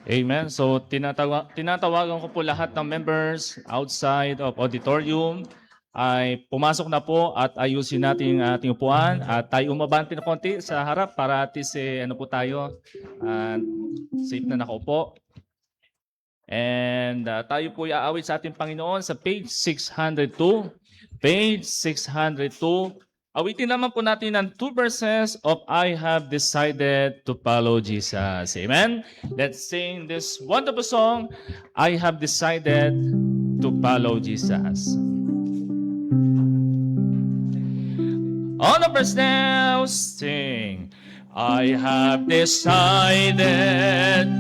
Amen. So tinatawagan ko po lahat ng members outside of auditorium ay pumasok na po at ayusin natin ang ating upuan at tayo umabante na konti sa harap para at least ano po tayo safe na nakaupo. And tayo po iaawit sa ating Panginoon sa page 602. Page 602. Awitin naman po natin ang 2 verses of I have decided to follow Jesus. Amen? Let's sing this wonderful song, I have decided to follow Jesus. On the verse now, sing, I have decided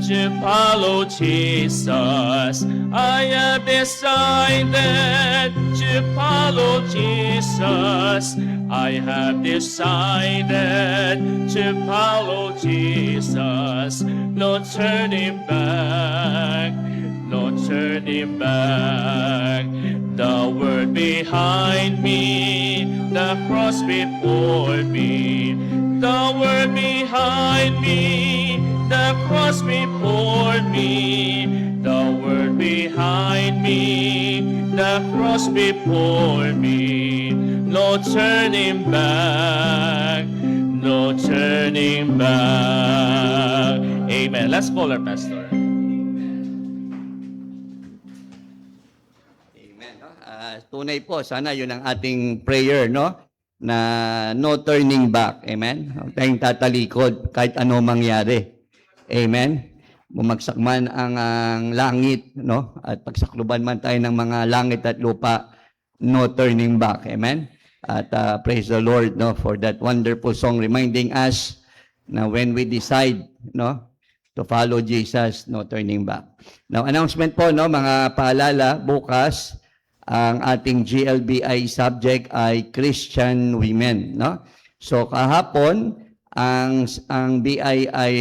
to follow Jesus. I have decided to follow Jesus. I have decided to follow Jesus. No turning back, no turning back. The world behind me, the cross before me. The world behind me, the cross before me. The world behind me, the cross before me. No turning back, no turning back. Amen. Let's call our pastor. Amen. No? Tunay po, sana yun ang ating prayer, no? Na no turning back. Amen? Huwag tayong tatalikod kahit ano mangyari. Amen? Bumagsak man ang langit, no? At pagsakluban man tayo ng mga langit at lupa, no turning back. Amen? At praise the Lord, no? For that wonderful song reminding us na when we decide, no? To follow Jesus, no turning back. Now, announcement po, no? Mga paalala, bukas, ang ating GLBI subject ay Christian women, no? So kahapon ang BI ay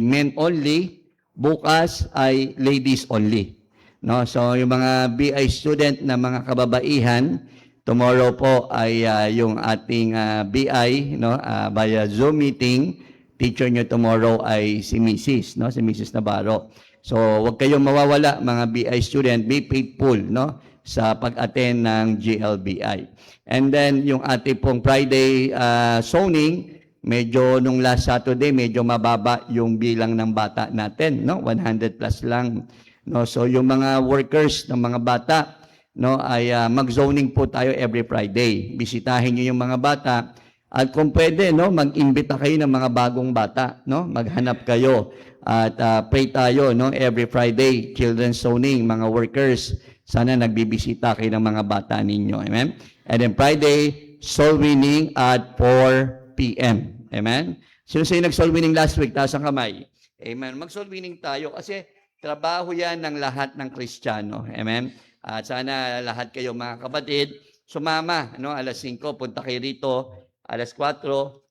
men only, bukas ay ladies only, no? So yung mga BI student na mga kababaihan, tomorrow po ay yung ating BI, no? Via Zoom meeting. Teacher nyo tomorrow ay si Mrs., no? Si Mrs. Navarro. So wag kayong mawawala mga BI student, be faithful, no? Sa pag-attend ng GLBI. And then, yung ating pong Friday zoning, medyo nung last Saturday, medyo mababa yung bilang ng bata natin, no? 100 plus lang. No? So, yung mga workers ng mga bata, no, ay mag-zoning po tayo every Friday. Bisitahin niyo yung mga bata. At kung pwede, no, mag-imbita kayo ng mga bagong bata, no? Maghanap kayo. At pray tayo, no, every Friday, children's zoning, mga workers. Sana nagbibisita kayo ng mga bata ninyo. Amen? And then Friday, soul winning at 4 p.m. Amen? Sino nag-soul winning last week? Taas ang kamay. Amen? Mag-soul winning tayo kasi trabaho yan ng lahat ng Kristiyano. Amen? At sana lahat kayo mga kapatid, sumama. No? Alas 5, punta kayo rito. Alas 4,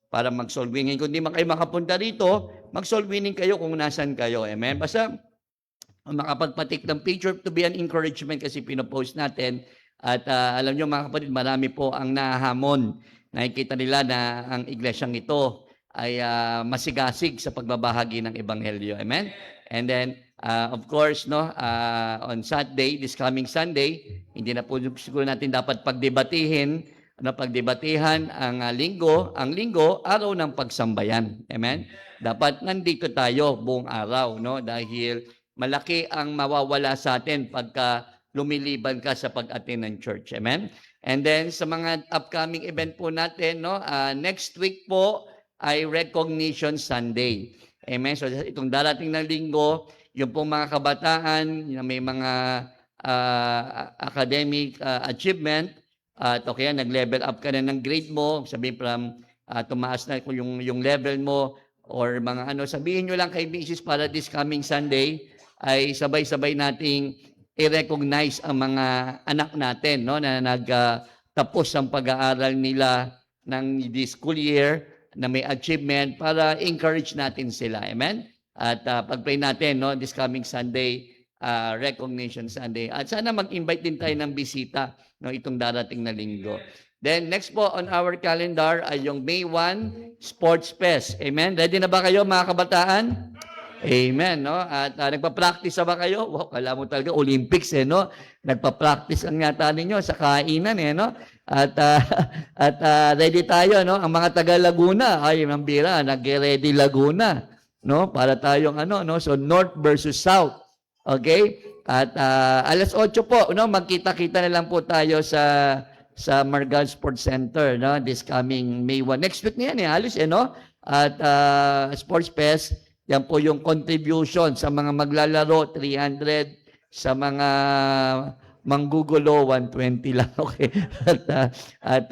para mag-soul winning. Kung di man kayo makapunta rito, mag-soul winning kayo kung nasan kayo. Amen? Basta makapagpatik ng picture to be an encouragement kasi pinopost natin. At alam nyo mga kapatid, marami po ang nahamon. Nakikita nila na ang iglesyang ito ay masigasig sa pagbabahagi ng Ebanghelyo. Amen? And then, of course, no, on Saturday, this coming Sunday, hindi na po siguro natin dapat pagdebatihin, pagdebatihan ang linggo. Ang linggo, araw ng pagsambayan. Amen? Dapat nandito tayo buong araw, no? Dahil malaki ang mawawala sa atin pagka lumiliban ka sa pag-attend ng church. Amen? And then, sa mga upcoming event po natin, no, next week po ay Recognition Sunday. Amen? So, itong darating na linggo, yung pong mga kabataan na may mga academic achievement, at okay, nag-level up ka na ng grade mo, sabihin from tumaas na yung level mo, or mga sabihin nyo lang kay Mrs. para this coming Sunday, ay sabay-sabay nating i-recognize ang mga anak natin, no, na nagtapos ang pag-aaral nila ng this school year na may achievement para encourage natin sila. Amen? At pag-pray natin, no, this coming Sunday, Recognition Sunday. At sana mag-invite din tayo ng bisita, no, itong darating na linggo. Then next po on our calendar ay yung May 1 Sports Fest. Amen? Ready na ba kayo mga kabataan? Amen, no? At nagpa-practice ba kayo? Wow, kala mo talaga Olympics, no? Nagpa-practice ang yata ninyo sa kainan, no? At ready tayo, no? Ang mga taga Laguna, ay, mambira, nag-ready Laguna, no? Para tayong no? So, North versus South. Okay? At alas 8 po, no? Magkita-kita na lang po tayo sa Margal Sports Center, no? This coming May 1. Next week na yan, halos, no? At Sports Fest, yan po yung contribution sa mga maglalaro, 300, sa mga manggugulo, 120 lang. Okay. At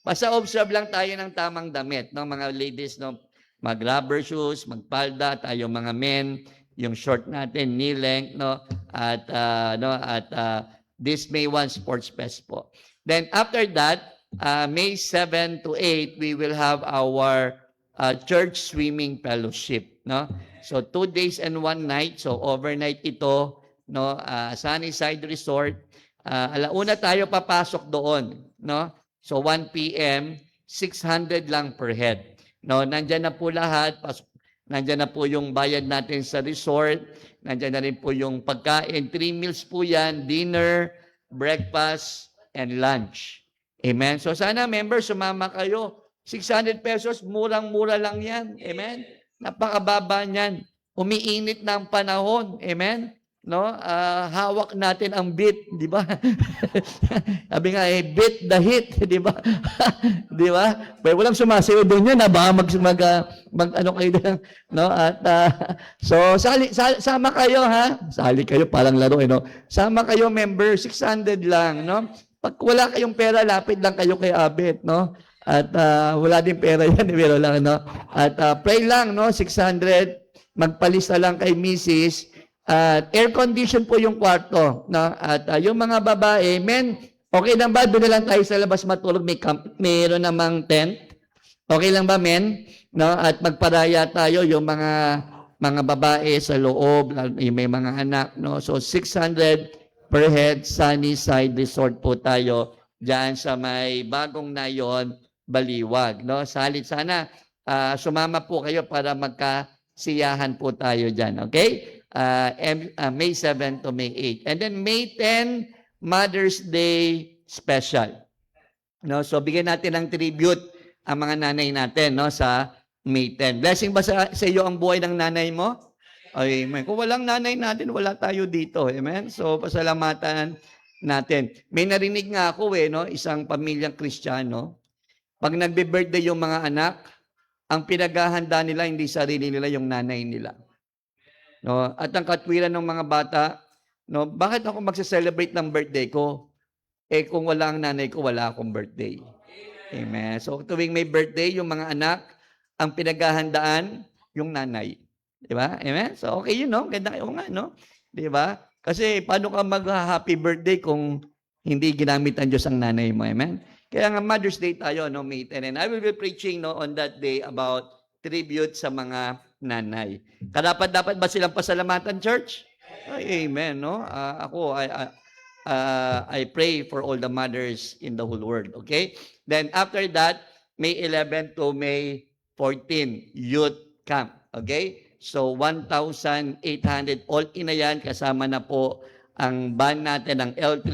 pasa-observe lang tayo ng tamang damit, no? Mga ladies, no? mag-rubber shoes, magpalda, tayo mga men, yung short natin, knee length, no? At this May 1 Sports Fest po. Then after that, May 7 to 8, we will have our church swimming fellowship, no? So 2 days and 1 night, so overnight ito, no? Sunnyside Resort. Alauna tayo papasok doon, no? So 1 p.m., 600 lang per head. No, nandiyan na po lahat. Nandiyan na po yung bayad natin sa resort. Nandiyan na rin po yung pagkain. 3 meals po yan, dinner, breakfast, and lunch. Amen? So sana members, sumama kayo. 600 pesos, murang-mura lang yan. Amen? Napakababa niyan. Umiinit na ang panahon. Amen? No? Hawak natin ang beat, di ba? Sabi nga, beat the heat, di ba? Di ba? Pero walang sumasayo doon yan, baka ano kayo doon, no? At, so, sama kayo, ha? Sali kayo, parang laro, no? Sama kayo, member, 600 lang, no? Pag wala kayong pera, lapit lang kayo kay Abet, no? At wala din pera yan, pero lang, no? At pray lang, no? 600, magpalista lang kay Mrs. At air condition po yung kwarto, no? At yung mga babae, men, okay lang ba? Doon na lang tayo sa labas matulog. Mayroon namang tent. Okay lang ba, men? No? At magparaya tayo yung mga babae sa loob, yung may mga anak, no? So 600 per head, Sunnyside Resort po tayo diyan sa may Bagong Nayon, Baliwag, no? Salit sana sumama po kayo para magkasiyahan po tayo diyan, okay? May 7 to May 8. And then May 10, Mother's Day special. No, so bigyan natin ng tribute ang mga nanay natin, no, sa May 10. Blessing ba sa iyo ang buhay ng nanay mo? Amen. Kung walang nanay natin, wala tayo dito. Amen. So pasalamatan natin. May narinig nga ako no, isang pamilyang Kristiyano. Pag nagbe-birthday yung mga anak, ang pinaghahanda nila hindi sarili nila, yung nanay nila. No, at ang katwiran ng mga bata, no, bakit ako magse-celebrate ng birthday ko? Kung wala ang nanay ko, wala akong birthday. Amen. So tuwing may birthday, yung mga anak, ang pinaghahandaan, yung nanay. Di ba? Amen. So okay yun, no? Ganda kayo nga, no? Di ba? Kasi paano ka mag-happy birthday kung hindi ginamit ang Diyos ang nanay mo? Amen. Kaya nga Mother's Day tayo, no, May 10. And I will be preaching, no, on that day about tribute sa mga nanay. Dapat ba silang pasalamatan, church? Amen, no? I pray for all the mothers in the whole world, okay? Then after that, May 11 to May 14, youth camp, okay? So 1,800 all in na yan, kasama na po ang band natin ng L3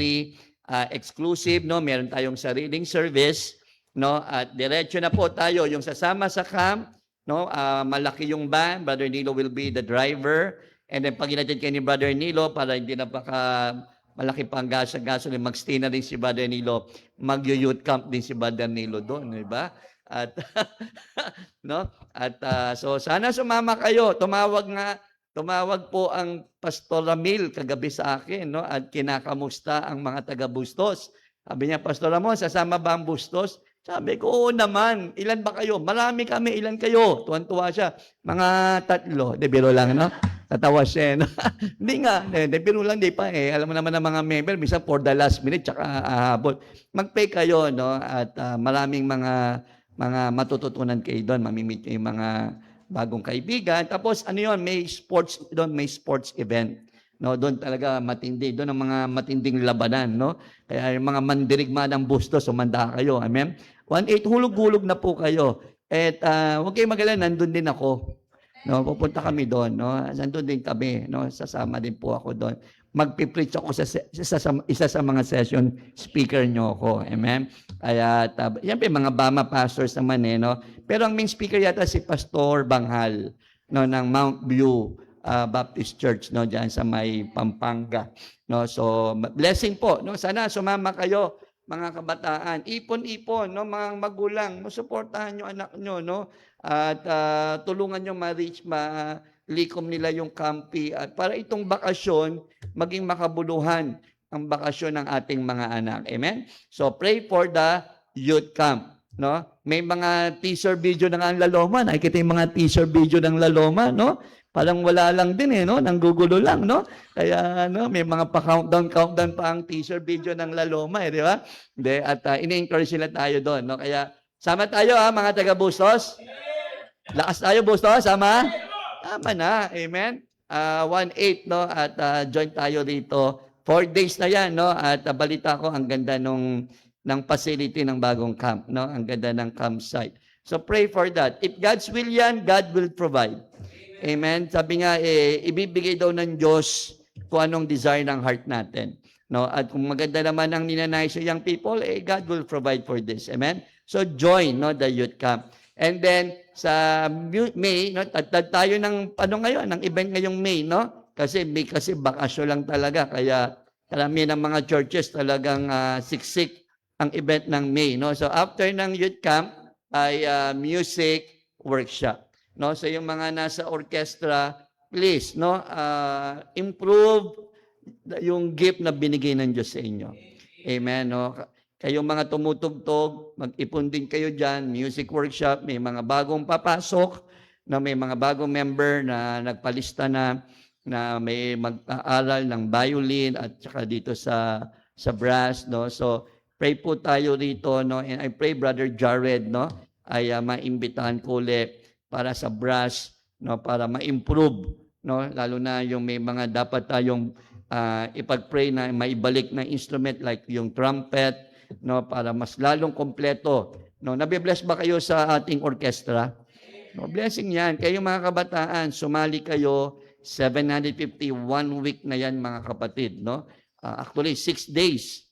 exclusive, no? Meron tayong sariling service, no? At diretso na po tayo yung sasama sa camp. No, malaki yung van. Brother Nilo will be the driver. And then pag inatid kayo ni Brother Nilo para hindi na malaki pa ang gasolin, mag-stay na din si Brother Nilo. Mag-youth camp din si Brother Nilo doon, di ba? At no? At so sana sumama kayo. Tumawag po ang Pastor Ramil kagabi sa akin, no? At kinakamusta ang mga taga Bustos. Sabi niya, Pastor Ramon, sasama ba ang Bustos? Sabi ko, oo naman. Ilan ba kayo? Marami kami. Ilan kayo? Tuwan-tuwa siya. Mga 3. De, biro lang, no? Tatawa siya, no? Hindi nga. De, biro lang, di pa eh. Alam mo naman ng mga member, minsan for the last minute, tsaka ahabol. Mag-pay kayo, no? At maraming mga matututunan kayo doon. Mamimit yung mga bagong kaibigan. Tapos, ano yun? May sports event. No, doon talaga matindi. Doon ang mga matinding labanan, no? Kaya yung mga mandirigma ng Bustos, sumanda kayo. Amen? 1-8, hulog-hulog na po kayo. At huwag kayong mag-alala, nandun din ako. No, pupunta kami doon, no? Nandun din kami, no? Sasama din po ako doon. Magpipreach ako sa isa sa mga session speaker nyo ako. Amen? Kaya, yan pa yung mga Bama pastors naman, no? Pero ang main speaker yata si Pastor Banghal, no, ng Mount View Baptist Church, no, diyan sa may Pampanga, no. So blessing po, no. Sana sumama kayo mga kabataan. Ipon-ipon, no, mga magulang, suportahan niyo anak niyo, no. At tulungan niyo malikom nila yung campi at para itong bakasyon maging makabuluhan ang bakasyon ng ating mga anak. Amen. So pray for the youth camp. no? May mga teaser video na nga ang Laloma. Nakikita yung mga teaser video ng Laloma, no? Parang wala lang din no? Nanggugulo lang, no? Kaya, no? May mga countdown pa ang teaser video ng Laloma, di ba? Hindi, at ini-encourage sila tayo doon, no? Kaya, sama tayo, mga taga-Bustos. Lakas tayo, Bustos, sama? Tama na, amen? 1-8, no? At join tayo rito. 4 days na yan, no? At balita ko, ang ganda ng facility ng bagong camp, no? Ang ganda ng campsite. So pray for that. If God's will yan, God will provide. Amen? Sabi nga, ibibigay daw ng Diyos kung anong desire ng heart natin. No? At kung maganda naman ang ninanais sa young people, God will provide for this. Amen? So join, no, the youth camp. And then, sa May, no, tatad tayo ng, ngayon, ng event ngayong May, no? Kasi bakasyon lang talaga. Kaya, karami ng mga churches talagang siksik ang event ng May, no? So, after ng youth camp, ay music workshop. No, so yung mga nasa orchestra, please, no, improve yung gift na binigay ng Diyos sa inyo. Amen, no. Kayong mga tumutugtog, mag-ipon din kayo diyan, music workshop, may mga bagong papasok, na may mga bagong member na nagpalista na may mag-aaral ng violin at saka dito sa brass, no. So pray po tayo dito, no, and I pray Brother Jared, no, ay maimbitahan ko ulit para sa brass, no, para ma-improve, no, lalo na yung may mga dapat tayong ipag-pray na maibalik na instrument like yung trumpet, no, para mas lalong kompleto, no. Nabibless ba kayo sa ating orchestra? No, blessing yan. Kayo mga kabataan, sumali kayo, 750, 1 week na yan mga kapatid, no. Actually 6 days,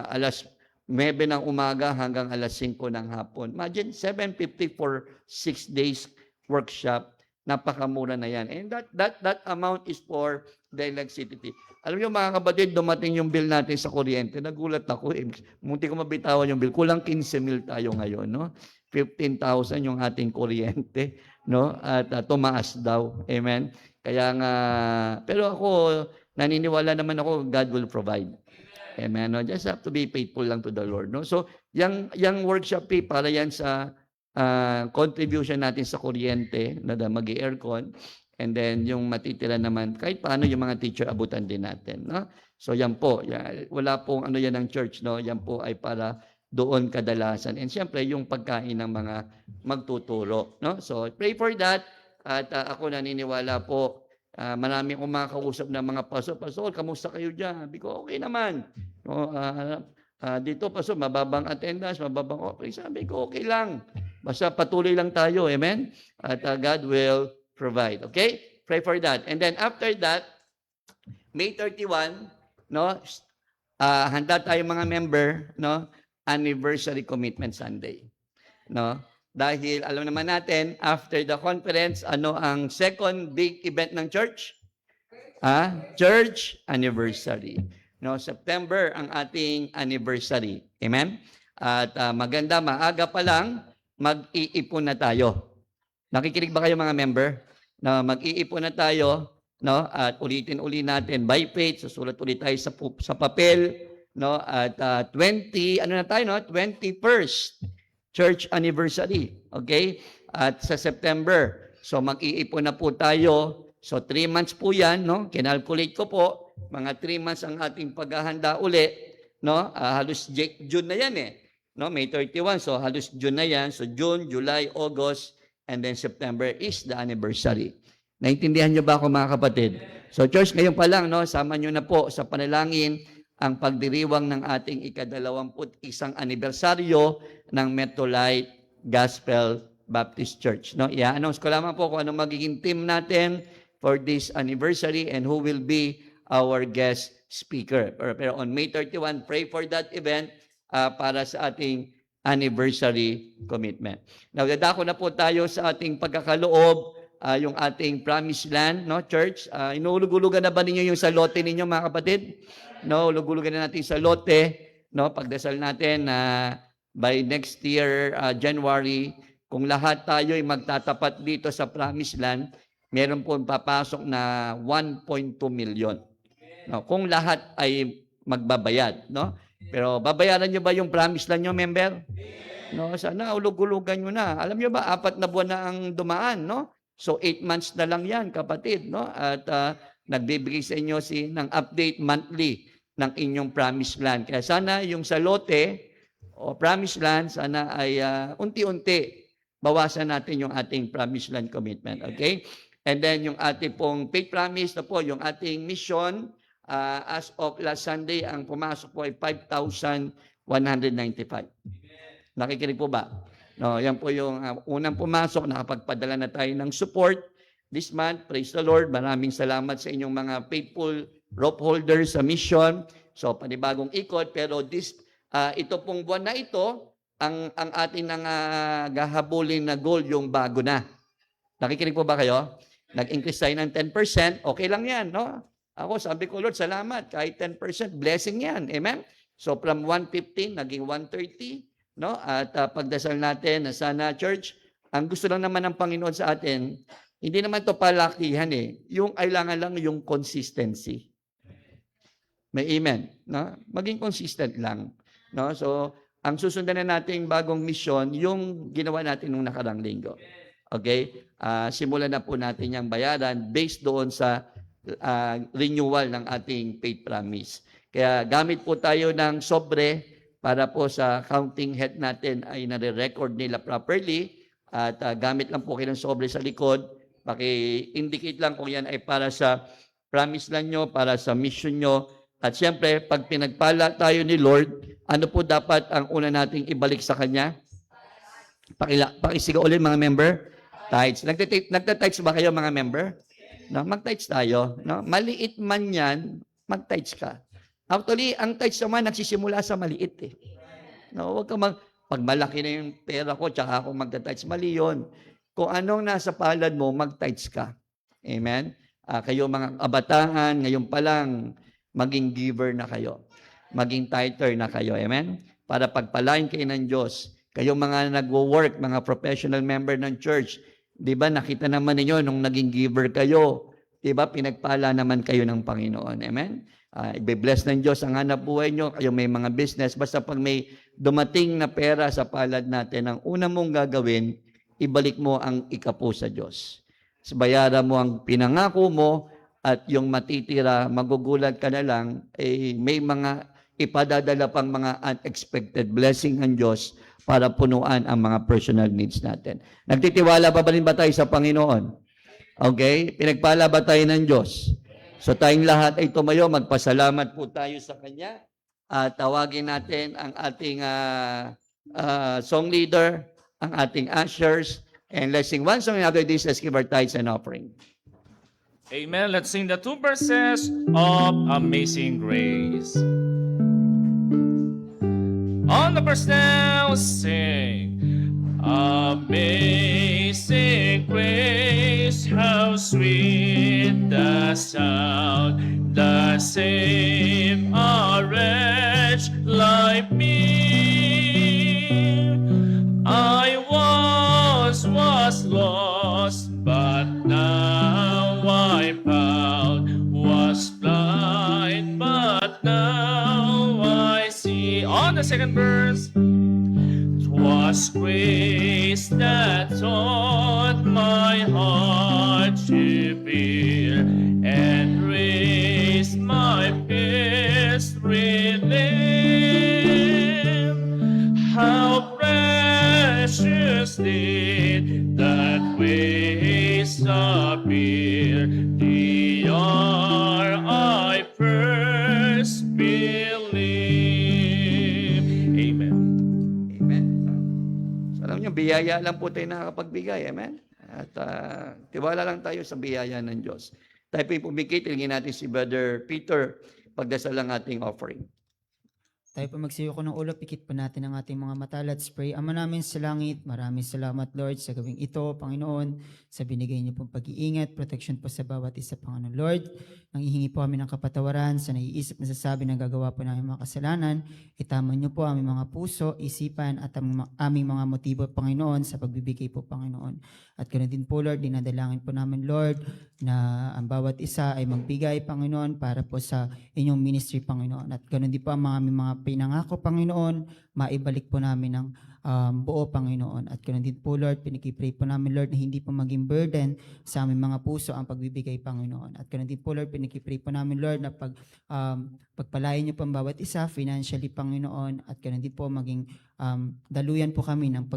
alas 9 ng umaga hanggang alas 5 ng hapon. Imagine, 750 for 6 days workshop. Napakamura na yan. And that amount is for the electricity. Alam niyo mga kapatid, dumating yung bill natin sa kuryente. Nagulat ako. Munti ko mabitawan yung bill. Kulang 15,000 tayo ngayon, no? 15,000 yung ating kuryente, no? At tumaas daw. Amen? Kaya nga, pero ako, naniniwala naman ako, God will provide. Amen. No? Just have to be faithful lang to the Lord. No? So, yung workshop fee, para yan sa contribution natin sa kuryente, na mag-aircon, and then yung matitira naman, kahit paano yung mga teacher, abutan din natin. No? So, yan po. Wala pong yan ng church. No? Yan po ay para doon kadalasan. And siyempre, yung pagkain ng mga magtuturo. No? So, pray for that. At ako naniniwala po, marami akong makakausap ng mga pastor, kamusta kayo dyan? Sabi ko, okay naman. No, dito, pastor, mababang attendance, mababang okay. Sabi ko, okay lang. Basta patuloy lang tayo, amen? At God will provide, okay? Pray for that. And then after that, May 31, no, handa tayo mga member, no, Anniversary Commitment Sunday. No? Dahil alam naman natin, after the conference, ano ang second big event ng church? Church anniversary. No, September ang ating anniversary. Amen? At maganda, maaga pa lang, mag-iipon na tayo. Nakikinig ba kayo mga member? Na mag-iipon na tayo, no? At ulitin-uli natin by faith, susulat ulit tayo sa papel, no? At 21st church anniversary. Okay? At sa September. So mag-iipon na po tayo. So 3 months po 'yan, no? Kinalculate ko po, mga 3 months ang ating paghahanda uli, no? Halos June na 'yan No, May 31. So halos June na 'yan. So June, July, August, and then September is the anniversary. Naintindihan niyo ba ako mga kapatid? So church, ngayon pa lang, no, sama niyo na po sa panalangin ang pagdiriwang ng ating ika-21 anibersaryo ng Metrolite Gospel Baptist Church. No, i-announce ko lamang po kung anong magiging team natin for this anniversary and who will be our guest speaker. Pero on May 31, pray for that event para sa ating anniversary commitment. Now, dadako na po tayo sa ating pagkakaloob, yung ating promised land, no, church. Inuulog-ulugan na ba ninyo yung sa lote ninyo, mga kapatid? No, ulog-ulugan na natin sa lote, no, pagdasal natin na by next year, January, kung lahat tayo ay magtatapat dito sa promised land, meron po papasok na 1.2 million. No, kung lahat ay magbabayad, no? Pero babayaran nyo ba yung promised land nyo, member? No, sana ulog-ulugan nyo na. Alam nyo ba, 4 na buwan na ang dumaan, no? So 8 months na lang yan, kapatid, no? At nagbibigay sa inyo ng update monthly ng inyong promised land. Kaya sana yung sa lote o promised land, sana ay unti-unti bawasan natin yung ating promised land commitment. Okay? And then yung ating pong faith promise na po, yung ating mission, as of last Sunday, ang pumasok po ay 5,195. Nakikinig po ba? No, yan po yung unang pumasok, nakapagpadala na tayo ng support this month. Praise the Lord. Maraming salamat sa inyong mga faithful rope holders sa mission. So, panibagong ikot. Pero ito pong buwan na ito, ang ating gahabulin na goal, yung bago na. Nakikinig po ba kayo? Nag-increase tayo ng 10%. Okay lang yan, no? Ako, sabi ko, Lord, salamat. Kahit 10%, blessing yan. Amen? So, from 115, naging 130. No? At pagdasal natin na sana, church, ang gusto lang naman ng Panginoon sa atin, hindi naman ito palakihan eh. Yung kailangan lang yung consistency. May amen. No? Maging consistent lang. No? So, ang susundan na nating bagong mission, yung ginawa natin nung nakarang linggo. Okay? Simulan na po natin yung bayaran based doon sa renewal ng ating faith promise. Kaya gamit po tayo ng sobre para po sa counting head natin ay nare-record nila properly at gamit lang po kayo ng sobre sa likod. Paki-indicate lang kung yan ay para sa promise lang nyo, para sa mission nyo. At siyempre, pag pinagpala tayo ni Lord, ano po dapat ang una nating ibalik sa Kanya? Pakisigaw ulit mga member. Tithes. Nagta-tithes ba kayo mga member? No, mag-tithes tayo. No? Maliit man yan, mag-tithes ka. Actually, ang tithes naman nagsisimula sa maliit eh. No, wag ka pag malaki na yung pera ko, tsaka ako magta-tithes. Mali yun. Kung anong nasa palad mo, mag-tithes ka. Amen? Kayo mga kabataan, ngayon pa lang, maging giver na kayo. Maging tither na kayo. Amen? Para pagpalain kayo ng Diyos. Kayo mga nagwo-work, mga professional member ng church, di ba nakita naman ninyo nung naging giver kayo, di ba pinagpala naman kayo ng Panginoon. Amen? Ibe-bless ng Diyos ang hanap buhay nyo, kayo may mga business, basta pag may dumating na pera sa palad natin, ang una mong gagawin, ibalik mo ang ikapo sa Diyos. Bayaran mo ang pinangako mo, at yung matitira, magugulat ka na lang, may mga ipadadala pang mga unexpected blessing ng Diyos para punuan ang mga personal needs natin. Nagtitiwala pa ba rin ba tayo sa Panginoon? Okay? Pinagpala ba tayo ng Diyos? So tayong lahat ay tumayo, magpasalamat po tayo sa Kanya at tawagin natin ang ating song leader, ang ating ushers, and let's sing one song after this, let's give our tithes and offering. Amen. Let's sing the 2 verses of Amazing Grace. On the verse now, sing. Amazing grace, how sweet the sound that saved a wretch like me. I was lost, but now I found, was blind, but now I see. On the second verse, 'twas grace that taught my heart to bear, and raised my fears relief. How precious did that grace appear, the hour I first believed. Amen. Amen. So, alam nyo, biyaya lang po tayo nakakapagbigay. Amen? At tiwala lang tayo sa biyaya ng Diyos. Tayo po pumikit, ilingin natin si Brother Peter, pagdasal ang ating offering. Tayo po magsiyoko ng ulo, pikit po natin ang ating mga mata. Let's pray. Ama namin sa langit, maraming salamat Lord sa gawing ito, Panginoon, sa binigay niyo pong pag-iingat, protection po sa bawat isa, Panginoon Lord. Nanghihingi po kami ng kapatawaran sa naiisip na sasabi na gagawa po namin mga kasalanan. Itama niyo po aming mga puso, isipan at aming mga motibo, Panginoon, sa pagbibigay po, Panginoon. At ganoon din po Lord, dinadalangin po namin Lord na ang bawat isa ay magbigay, Panginoon, para po sa inyong ministry, Panginoon. At ganoon din po ang aming mga pinangako, Panginoon, maibalik po namin ang buo, Panginoon. At ganun din po, Lord, pinakipray po namin, Lord, na hindi po maging burden sa aming mga puso ang pagbibigay, Panginoon. At ganun din po, Lord, pinakipray po namin, Lord, na pagpalain niyo po ang bawat isa financially, Panginoon. At ganun din po maging daluyan po kami ng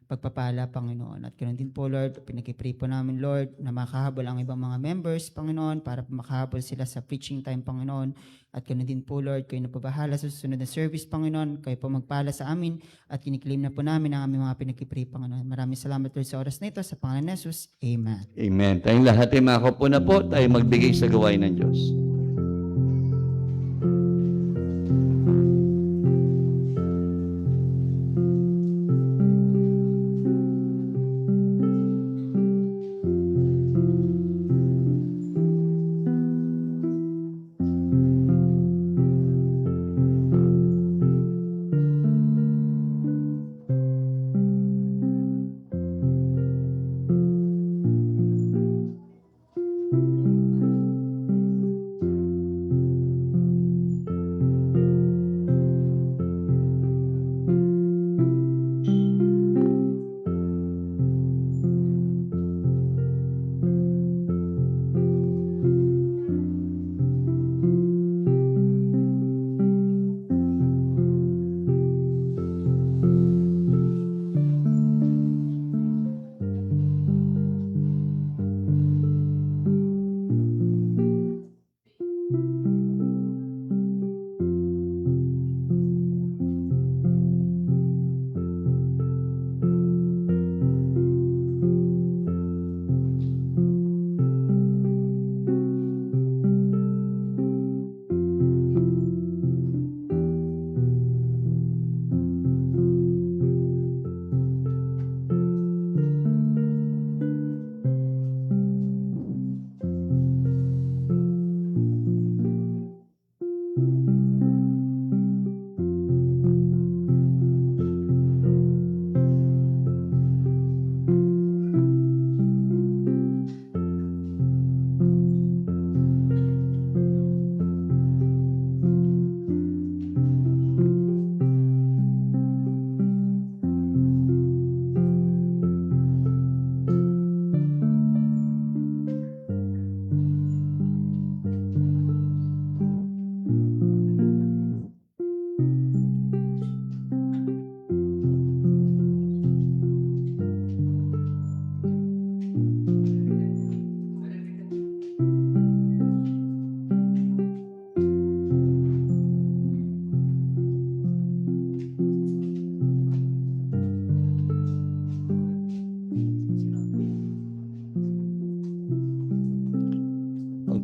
pagpapala, Panginoon. At ganun din po, Lord, pinakipray po namin, Lord, na makahabol ang ibang mga members, Panginoon, para makahabol sila sa preaching time, Panginoon. At ganun din po, Lord, kayo na po bahala sa susunod na service, Panginoon. Kayo po magpala sa amin at kiniklaim na po namin ang aming mga pinakipray, Panginoon. Maraming salamat, Lord, sa oras na ito. Sa pangalan ni Jesus, Amen. Amen. Tayong lahat ay makaupo na po, tayo magbigay sa gawain ng Diyos.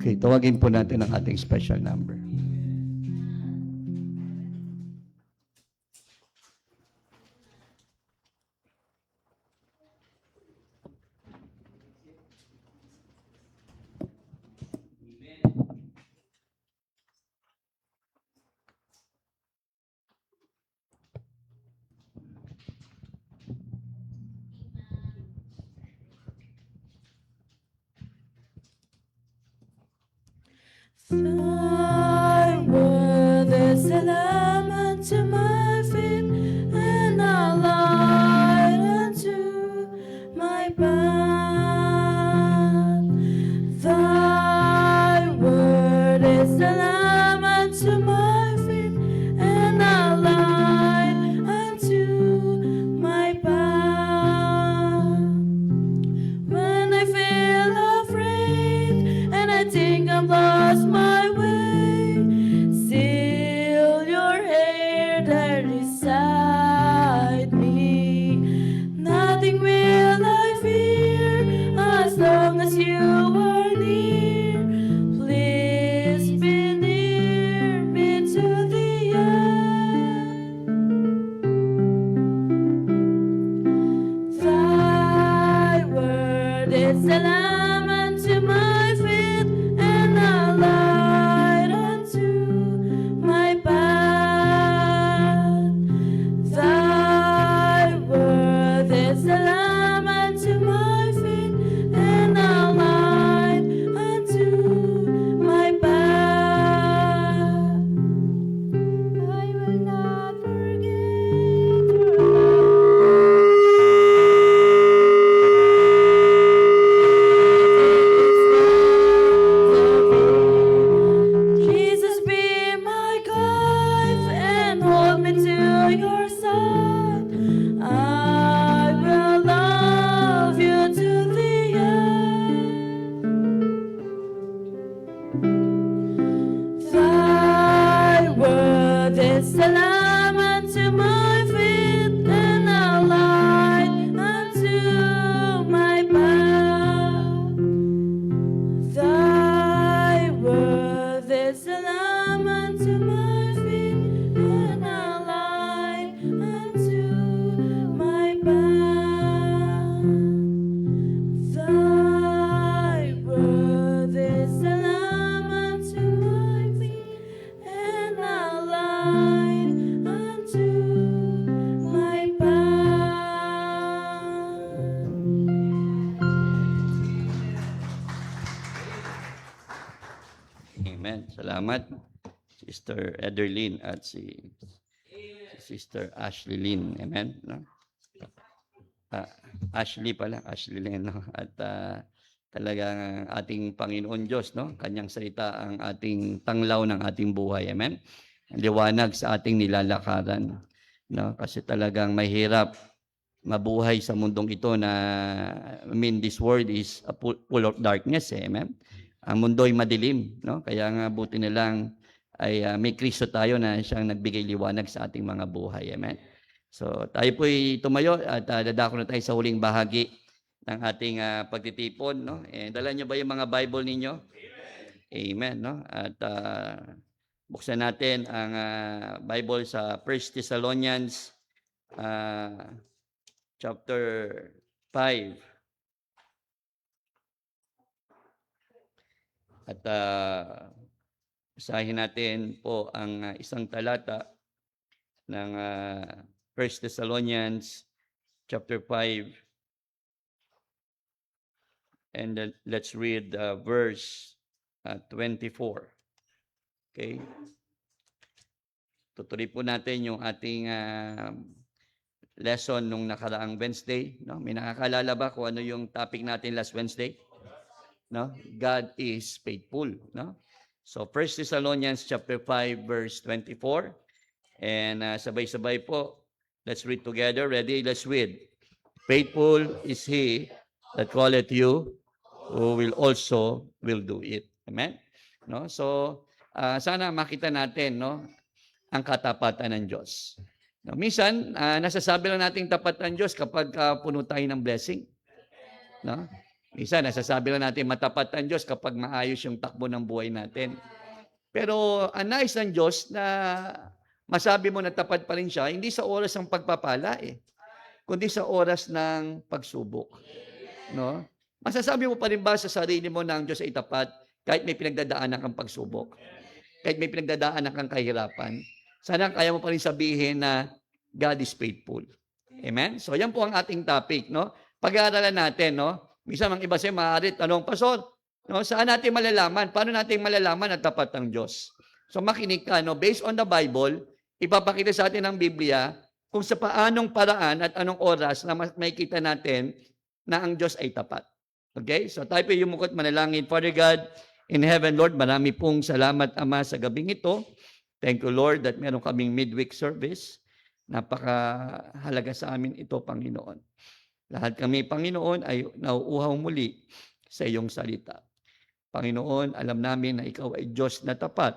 Okay, tawagin po natin ang ating special number. Thy word is a lamp unto my feet and a light unto my path. Thy word is a lamp unto my feet and a light unto my path. When I feel afraid and I think I've lost my way, there's a lamp unto my feet and a light unto my path. Thy word is a lamp unto my feet and a light unto my path. Thy word is a lamp unto my feet and a light unto my path. Amen. Salamat, Sister Ederlyn at si Sister Ashley Lynn. Amen. No? Ashley pala, Ashley Lynn. No? At talagang ating Panginoon Diyos, no? Kanyang salita ang ating tanglaw ng ating buhay. Amen. Ang liwanag sa ating nilalakaran. No? Kasi talagang mahirap mabuhay sa mundong ito na, this world is full of darkness. Amen. Ang mundo ay madilim, no? Kaya nga buti na lang ay may Kristo tayo na siyang nagbigay liwanag sa ating mga buhay. Amen. So tayo po'y tumayo at dadako na tayo sa huling bahagi ng ating pagtitipon, no? Dala niyo ba yung mga Bible ninyo? Amen, no? At buksan natin ang Bible sa 1 Thessalonians chapter 5. At basahin natin po ang isang talata ng 1 Thessalonians chapter 5. And let's read verse 24. Okay? Tutuloy po natin yung ating lesson nung nakaraang Wednesday. No? May nakakalala ba kung ano yung topic natin last Wednesday? No? God is faithful. No? So 1 Thessalonians chapter 5 verse 24. And sabay-sabay po. Let's read together. Ready? Let's read. Faithful is He that calleth you, who will also will do it. Amen? No? So sana makita natin, no, ang katapatan ng Diyos. No, minsan, nasasabi lang nating tapat ng Diyos kapag puno tayo ng blessing. No? Minsan, nasasabi lang natin matapat ang Diyos kapag maayos yung takbo ng buhay natin. Pero ang nais ng Diyos na masabi mo na tapat pa rin siya, hindi sa oras ng pagpapala kundi sa oras ng pagsubok. No? Masasabi mo pa rin ba sa sarili mo na ang Diyos ay tapat kahit may pinagdadaanan kang pagsubok? Kahit may pinagdadaanan kang kahirapan? Sana kaya mo pa rin sabihin na God is faithful. Amen? So yan po ang ating topic. No? Pag-aaralan natin, no? Minsan ang iba siya maaari tanong, Pastor, no, saan natin malalaman? Paano natin malalaman na tapat ng Diyos? So makinig ka, no? Based on the Bible, ipapakita sa atin ng Biblia kung sa paanong paraan at anong oras na makikita natin na ang Diyos ay tapat. Okay? So tayo po yumukot manalangin. Father God, in heaven, Lord, marami pong salamat, Ama, sa gabing ito. Thank you, Lord, that meron kaming midweek service. Napakahalaga sa amin ito, Panginoon. Lahat kami, Panginoon, ay nauuhaw muli sa iyong salita. Panginoon, alam namin na ikaw ay Diyos na tapat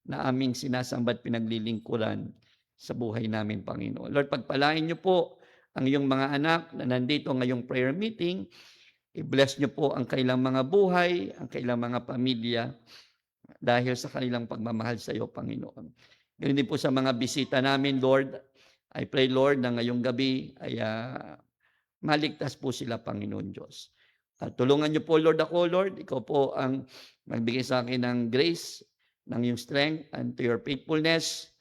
na aming sinasamba at pinaglilingkuran sa buhay namin, Panginoon. Lord, pagpalain niyo po ang iyong mga anak na nandito ngayong prayer meeting. I-bless niyo po ang kailang mga buhay, ang kailang mga pamilya dahil sa kanilang pagmamahal sa iyo, Panginoon. Ganun din po sa mga bisita namin, Lord. I pray, Lord, na ngayong gabi ay maligtas po sila, Panginoon Diyos. At tulungan niyo po, Lord, ako, Lord. Ikaw po ang magbigay sa akin ng grace, ng iyong strength, and to your faithfulness.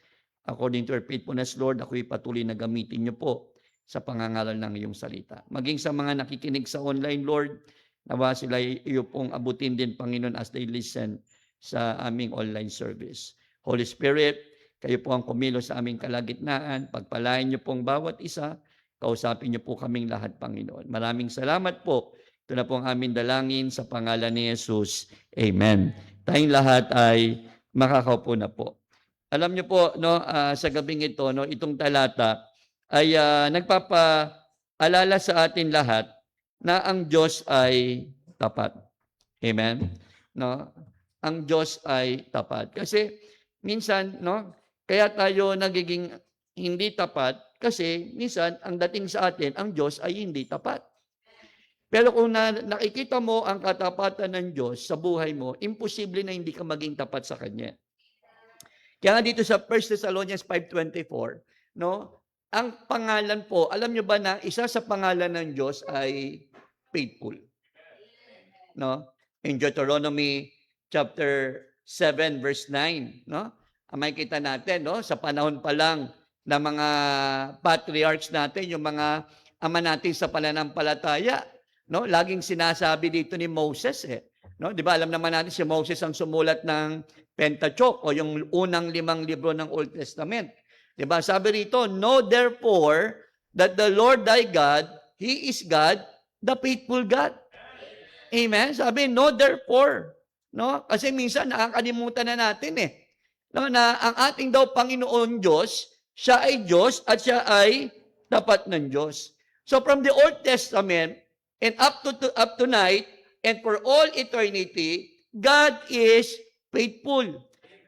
According to your faithfulness, Lord, ako'y patuloy na gamitin niyo po sa pangangaral ng iyong salita. Maging sa mga nakikinig sa online, Lord, nawa sila iyo pong abutin din, Panginoon, as they listen sa aming online service. Holy Spirit, kayo po ang kumilos sa aming kalagitnaan. Pagpalain niyo pong bawat isa. Kausapin niyo po kaming lahat, Panginoon. Maraming salamat po. Ito na po ang aming dalangin sa pangalan ni Jesus. Amen. Tayong lahat ay makakaupo na po. Alam niyo po, no, sa gabing ito, no, itong talata ay nagpapaalala sa atin lahat na ang Diyos ay tapat. Amen. No? Ang Diyos ay tapat. Kasi minsan, no, Kaya tayo nagiging hindi tapat kasi minsan ang dating sa atin, ang Diyos ay hindi tapat. Pero kung nakikita mo ang katapatan ng Diyos sa buhay mo, imposible na hindi ka maging tapat sa Kanya. Kaya nga dito sa 1 Thessalonians 5:24, no? Ang pangalan po, alam nyo ba na isa sa pangalan ng Diyos ay faithful? No? In Deuteronomy chapter 7 verse 9, no? May kita natin, no? Sa panahon pa lang ng mga patriarchs natin, yung mga ama natin sa pananampalataya, no? Laging sinasabi dito ni Moses, no? 'Di ba? Alam naman natin si Moses ang sumulat ng Pentateuch o yung unang 5 libro ng Old Testament. 'Di ba? Sabi rito, "Know therefore that the Lord thy God, he is God, the faithful God." Amen? Sabi, "Know therefore." No? Kasi minsan nakakalimutan na natin no, na ang ating daw Panginoon Diyos, siya ay Diyos at siya ay tapat ng Diyos. So from the Old Testament and up to tonight and for all eternity, God is faithful.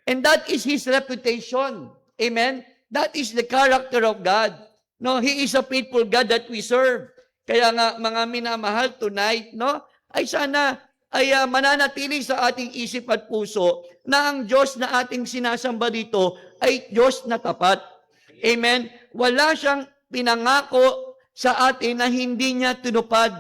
And that is His reputation. Amen? That is the character of God. No, He is a faithful God that we serve. Kaya nga, mga minamahal tonight, no, ay sana ay mananatili sa ating isip at puso na ang Diyos na ating sinasamba dito ay Diyos na tapat. Amen? Wala siyang pinangako sa atin na hindi niya tinupad.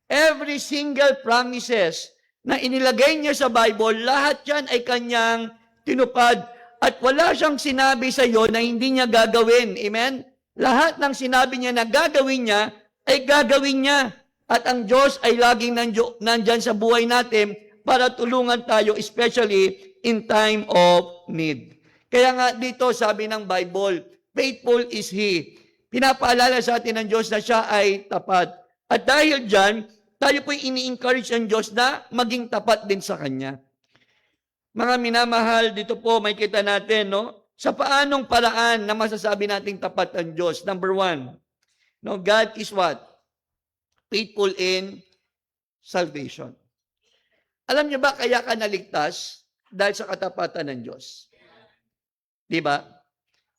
Every single promises na inilagay niya sa Bible, lahat yan ay kanyang tinupad. At wala siyang sinabi sa iyo na hindi niya gagawin. Amen? Lahat ng sinabi niya na gagawin niya, ay gagawin niya. At ang Diyos ay laging nandyan sa buhay natin para tulungan tayo, especially in time of need. Kaya nga dito sabi ng Bible, faithful is He. Pinapaalala sa atin ng Diyos na siya ay tapat. At dahil dyan, tayo po'y ini-encourage ng Diyos na maging tapat din sa Kanya. Mga minamahal, dito po may kita natin, no? Sa paanong paraan na masasabi nating tapat ang Diyos? Number 1, no, God is what? Faithful in salvation. Alam niyo ba kaya ka naligtas? Dahil sa katapatan ng Diyos. Di ba?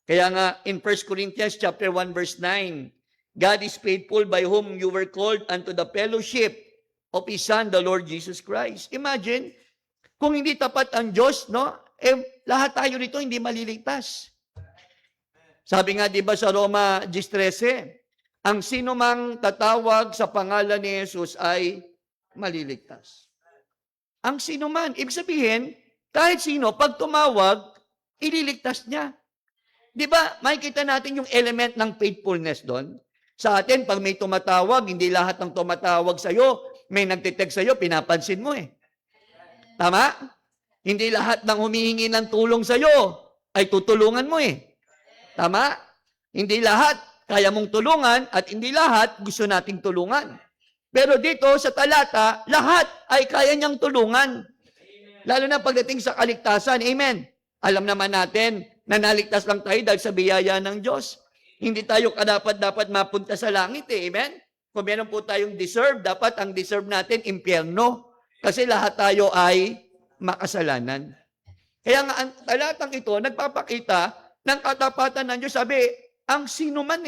Kaya nga, in 1 Corinthians chapter 1 verse 9, God is faithful by whom you were called unto the fellowship of His Son, the Lord Jesus Christ. Imagine, kung hindi tapat ang Diyos, no? Lahat tayo rito hindi maliligtas. Sabi nga, di ba sa Roma 10:13, ang sino mang tatawag sa pangalan ni Jesus ay maliligtas. Ang sino man. Ibig sabihin, kahit sino, pag tumawag, ililigtas niya. Di ba, makikita natin yung element ng faithfulness doon. Sa atin, pag may tumatawag, hindi lahat ng tumatawag sa'yo, may nagtitext sa'yo, pinapansin mo Tama? Hindi lahat ng humihingi ng tulong sa'yo ay tutulungan mo Tama? Hindi lahat kaya mong tulungan at hindi lahat gusto nating tulungan. Pero dito sa talata, lahat ay kaya niyang tulungan. Lalo na pagdating sa kaligtasan. Amen. Alam naman natin na naligtas lang tayo dahil sa biyaya ng Diyos. Hindi tayo dapat mapunta sa langit Amen. Kung meron po tayong deserve, dapat ang deserve natin impyerno. Kasi lahat tayo ay makasalanan. Kaya nga ang talatang ito nagpapakita ng katapatan ng Diyos. Sabi, ang sino man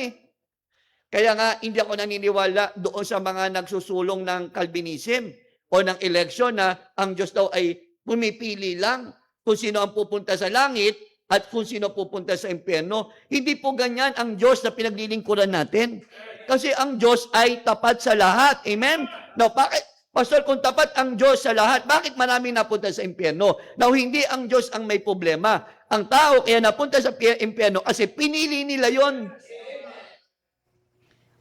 Kaya nga, hindi ako naniniwala doon sa mga nagsusulong ng Calvinism o ng eleksyon na ang Diyos daw ay pumipili lang kung sino ang pupunta sa langit at kung sino pupunta sa impyerno. Hindi po ganyan ang Diyos na pinaglilingkuran natin. Kasi ang Diyos ay tapat sa lahat. Amen? Now, bakit? Pastor, kung tapat ang Diyos sa lahat, bakit maraming napunta sa impyerno? Now, hindi ang Diyos ang may problema. Ang tao kaya napunta sa impyerno kasi pinili nila yon.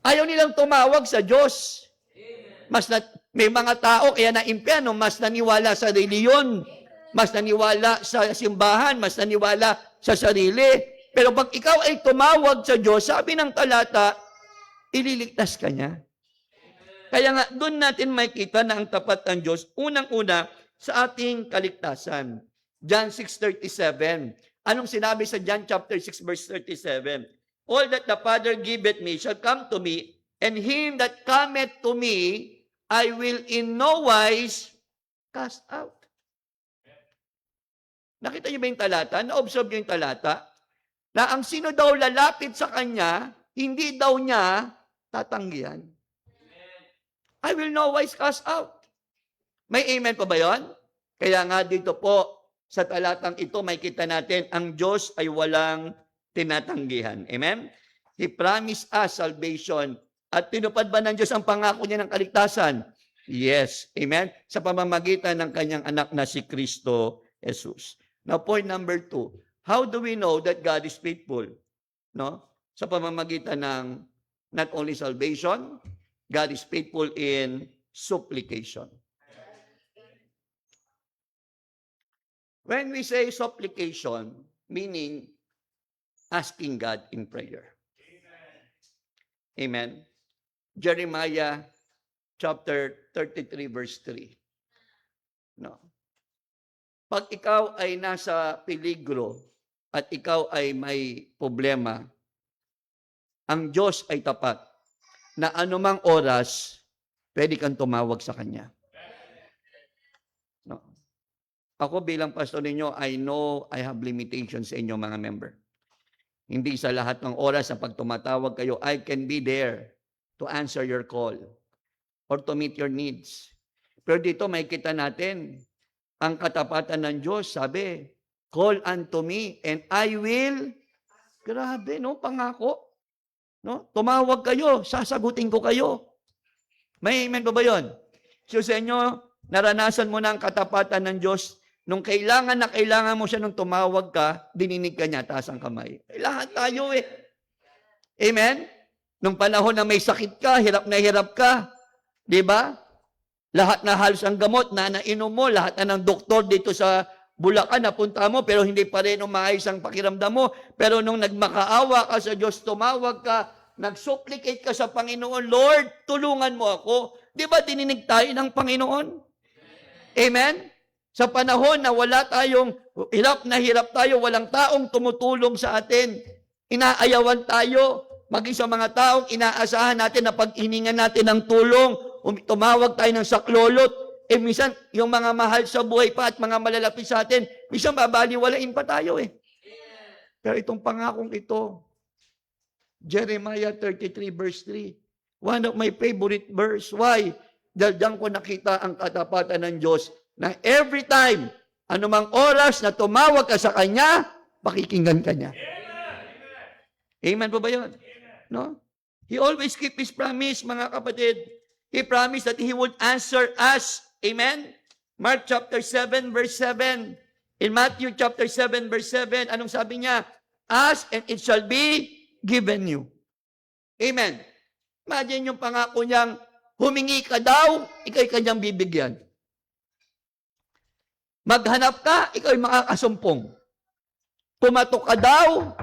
Ayaw nilang tumawag sa Diyos. May mga tao kaya na impyerno, mas naniwala sa reliyon, mas naniwala sa simbahan, mas naniwala sa sarili. Pero pag ikaw ay tumawag sa Diyos, sabi ng talata, ililigtas ka niya. Kaya nga, doon natin makita na ang tapat ng Diyos, unang-una, sa ating kaligtasan. John 6:37. Anong sinabi sa John chapter 6 verse 37? All that the Father giveth me shall come to me, and him that cometh to me, I will in no wise cast out. Nakita niyo ba yung talata? Na-observe niyo yung talata? na ang sino daw lalapit sa kanya, hindi daw niya tatanggihan. I will no wise cast out. May amen pa ba yon? Kaya nga dito po, sa talatang ito, may kita natin, ang Diyos ay walang tinatanggihan. Amen? He promised us salvation. At tinupad ba ng Diyos ang pangako niya ng kaligtasan? Yes. Amen? Sa pamamagitan ng kanyang anak na si Kristo Jesus. Now, point number 2. How do we know that God is faithful? No? Sa pamamagitan ng not only salvation, God is faithful in supplication. When we say supplication, meaning asking God in prayer. Amen. Jeremiah chapter 33 verse 3. No. Pag ikaw ay nasa peligro at ikaw ay may problema, ang Diyos ay tapat na anumang oras pwede kang tumawag sa Kanya. No. Ako bilang pastor ninyo, I know I have limitations sa inyo mga member. Hindi sa lahat ng oras sa pag tumatawag kayo, I can be there to answer your call or to meet your needs. Pero dito may kita natin, ang katapatan ng Diyos, sabi, call unto me and I will, grabe, no, pangako. No? Tumawag kayo, sasagutin ko kayo. May amen ba yun? So sa inyo, naranasan mo na ang katapatan ng Diyos. Nung kailangan na kailangan mo siya nung tumawag ka, dininig ka niya, taas ang kamay. Lahat tayo eh. Amen? Nung panahon na may sakit ka, hirap na hirap ka, di ba? Lahat na halos ang gamot na nainom mo, lahat na ng doktor dito sa Bulacan, napunta mo, pero hindi pa rin umaayos ang pakiramdam mo. Pero nung nagmakaawa ka sa Diyos, tumawag ka, nag-supplicate ka sa Panginoon, Lord, tulungan mo ako. Di ba dininig tayo ng Panginoon? Amen? Sa panahon na wala tayong, hirap na hirap tayo, walang taong tumutulong sa atin, inaayawan tayo, maging sa mga taong inaasahan natin na pag hiningan natin ng tulong, tumawag tayo ng saklolot, minsan, yung mga mahal sa buhay pa at mga malalapit sa atin, minsan babaliwalain pa tayo eh. Pero itong pangakong ito, Jeremiah 33 verse 3, one of my favorite verse. Why? Dahil diyan ko nakita ang katapatan ng Diyos na every time, anumang oras na tumawag ka sa Kanya, pakikinggan ka niya. Amen po ba yun? No? He always keep His promise, mga kapatid. He promised that He would answer us. Amen? Mark chapter 7 verse 7. In Matthew chapter 7 verse 7, anong sabi niya? Ask and it shall be given you. Amen. Imagine yung pangako niyang, humingi ka daw, ikaw'y kanyang bibigyan. Maghanap ka, ikaw'y makakasumpong. Pumatok ka daw,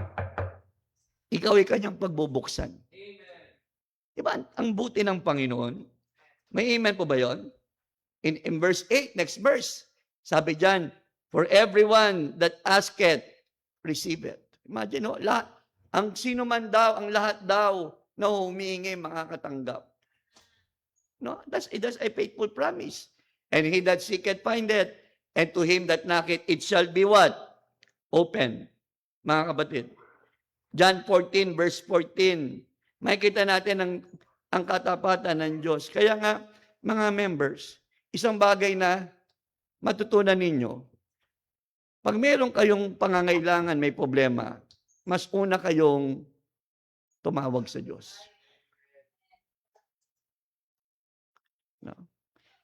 ikaw'y kanyang pagbubuksan. Amen. Diba? Ang buti ng Panginoon. May amen po ba yun? In verse 8, next verse, sabi dyan, for everyone that asketh, receive it. Imagine, no? Lahat, ang sino man daw, ang lahat daw na humingi, makakatanggap. No? That's a faithful promise. And he that seeketh, findeth. And to him that knocketh, it shall be what? Open. Mga kapatid. John 14, verse 14. Makikita natin ang katapatan ng Diyos. Kaya nga, mga members, isang bagay na matutunan ninyo, pag meron kayong pangangailangan, may problema, mas una kayong tumawag sa Diyos. No?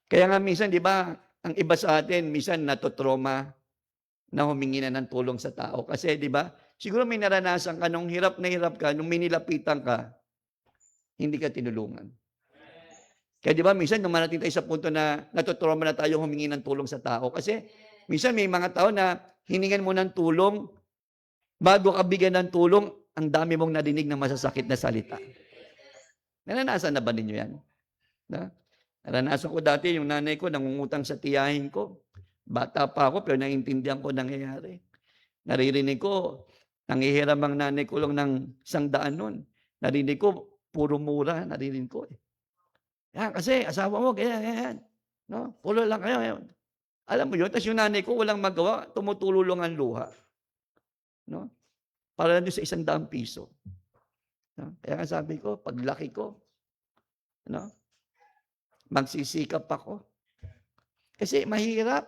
Kaya nga minsan, di ba, ang iba sa atin, minsan natotrauma na humingi na ng tulong sa tao. Kasi, di ba, siguro may naranasan ka, nung hirap na hirap ka, nung minilapitan ka, hindi ka tinulungan. Kaya di ba, minsan dumarating tayo sa punto na natotrauma na tayo humingi ng tulong sa tao. Kasi, minsan may mga tao na hiningan mo ng tulong, bago ka bigyan ng tulong, ang dami mong narinig na masasakit na salita. Naranasan na ba ninyo yan? Na? Naranasan ko dati, yung nanay ko, nangungutang sa tiyahin ko. Bata pa ako, pero naiintindihan ko nangyayari. Naririnig ko, nangihiram ang nanay ko lang ng 100 nun. Narinig ko, puro mura, narinig ko. Yan, kasi asawa mo, ganyan. No? Puro lang kayo. Alam mo yun, tapos yung nanay ko, walang magawa, tumutulong ang luha. No? para doon sa 100 piso. No? Kaya nga sabi ko, paglaki ko, no? Magsisikap ako. Kasi mahirap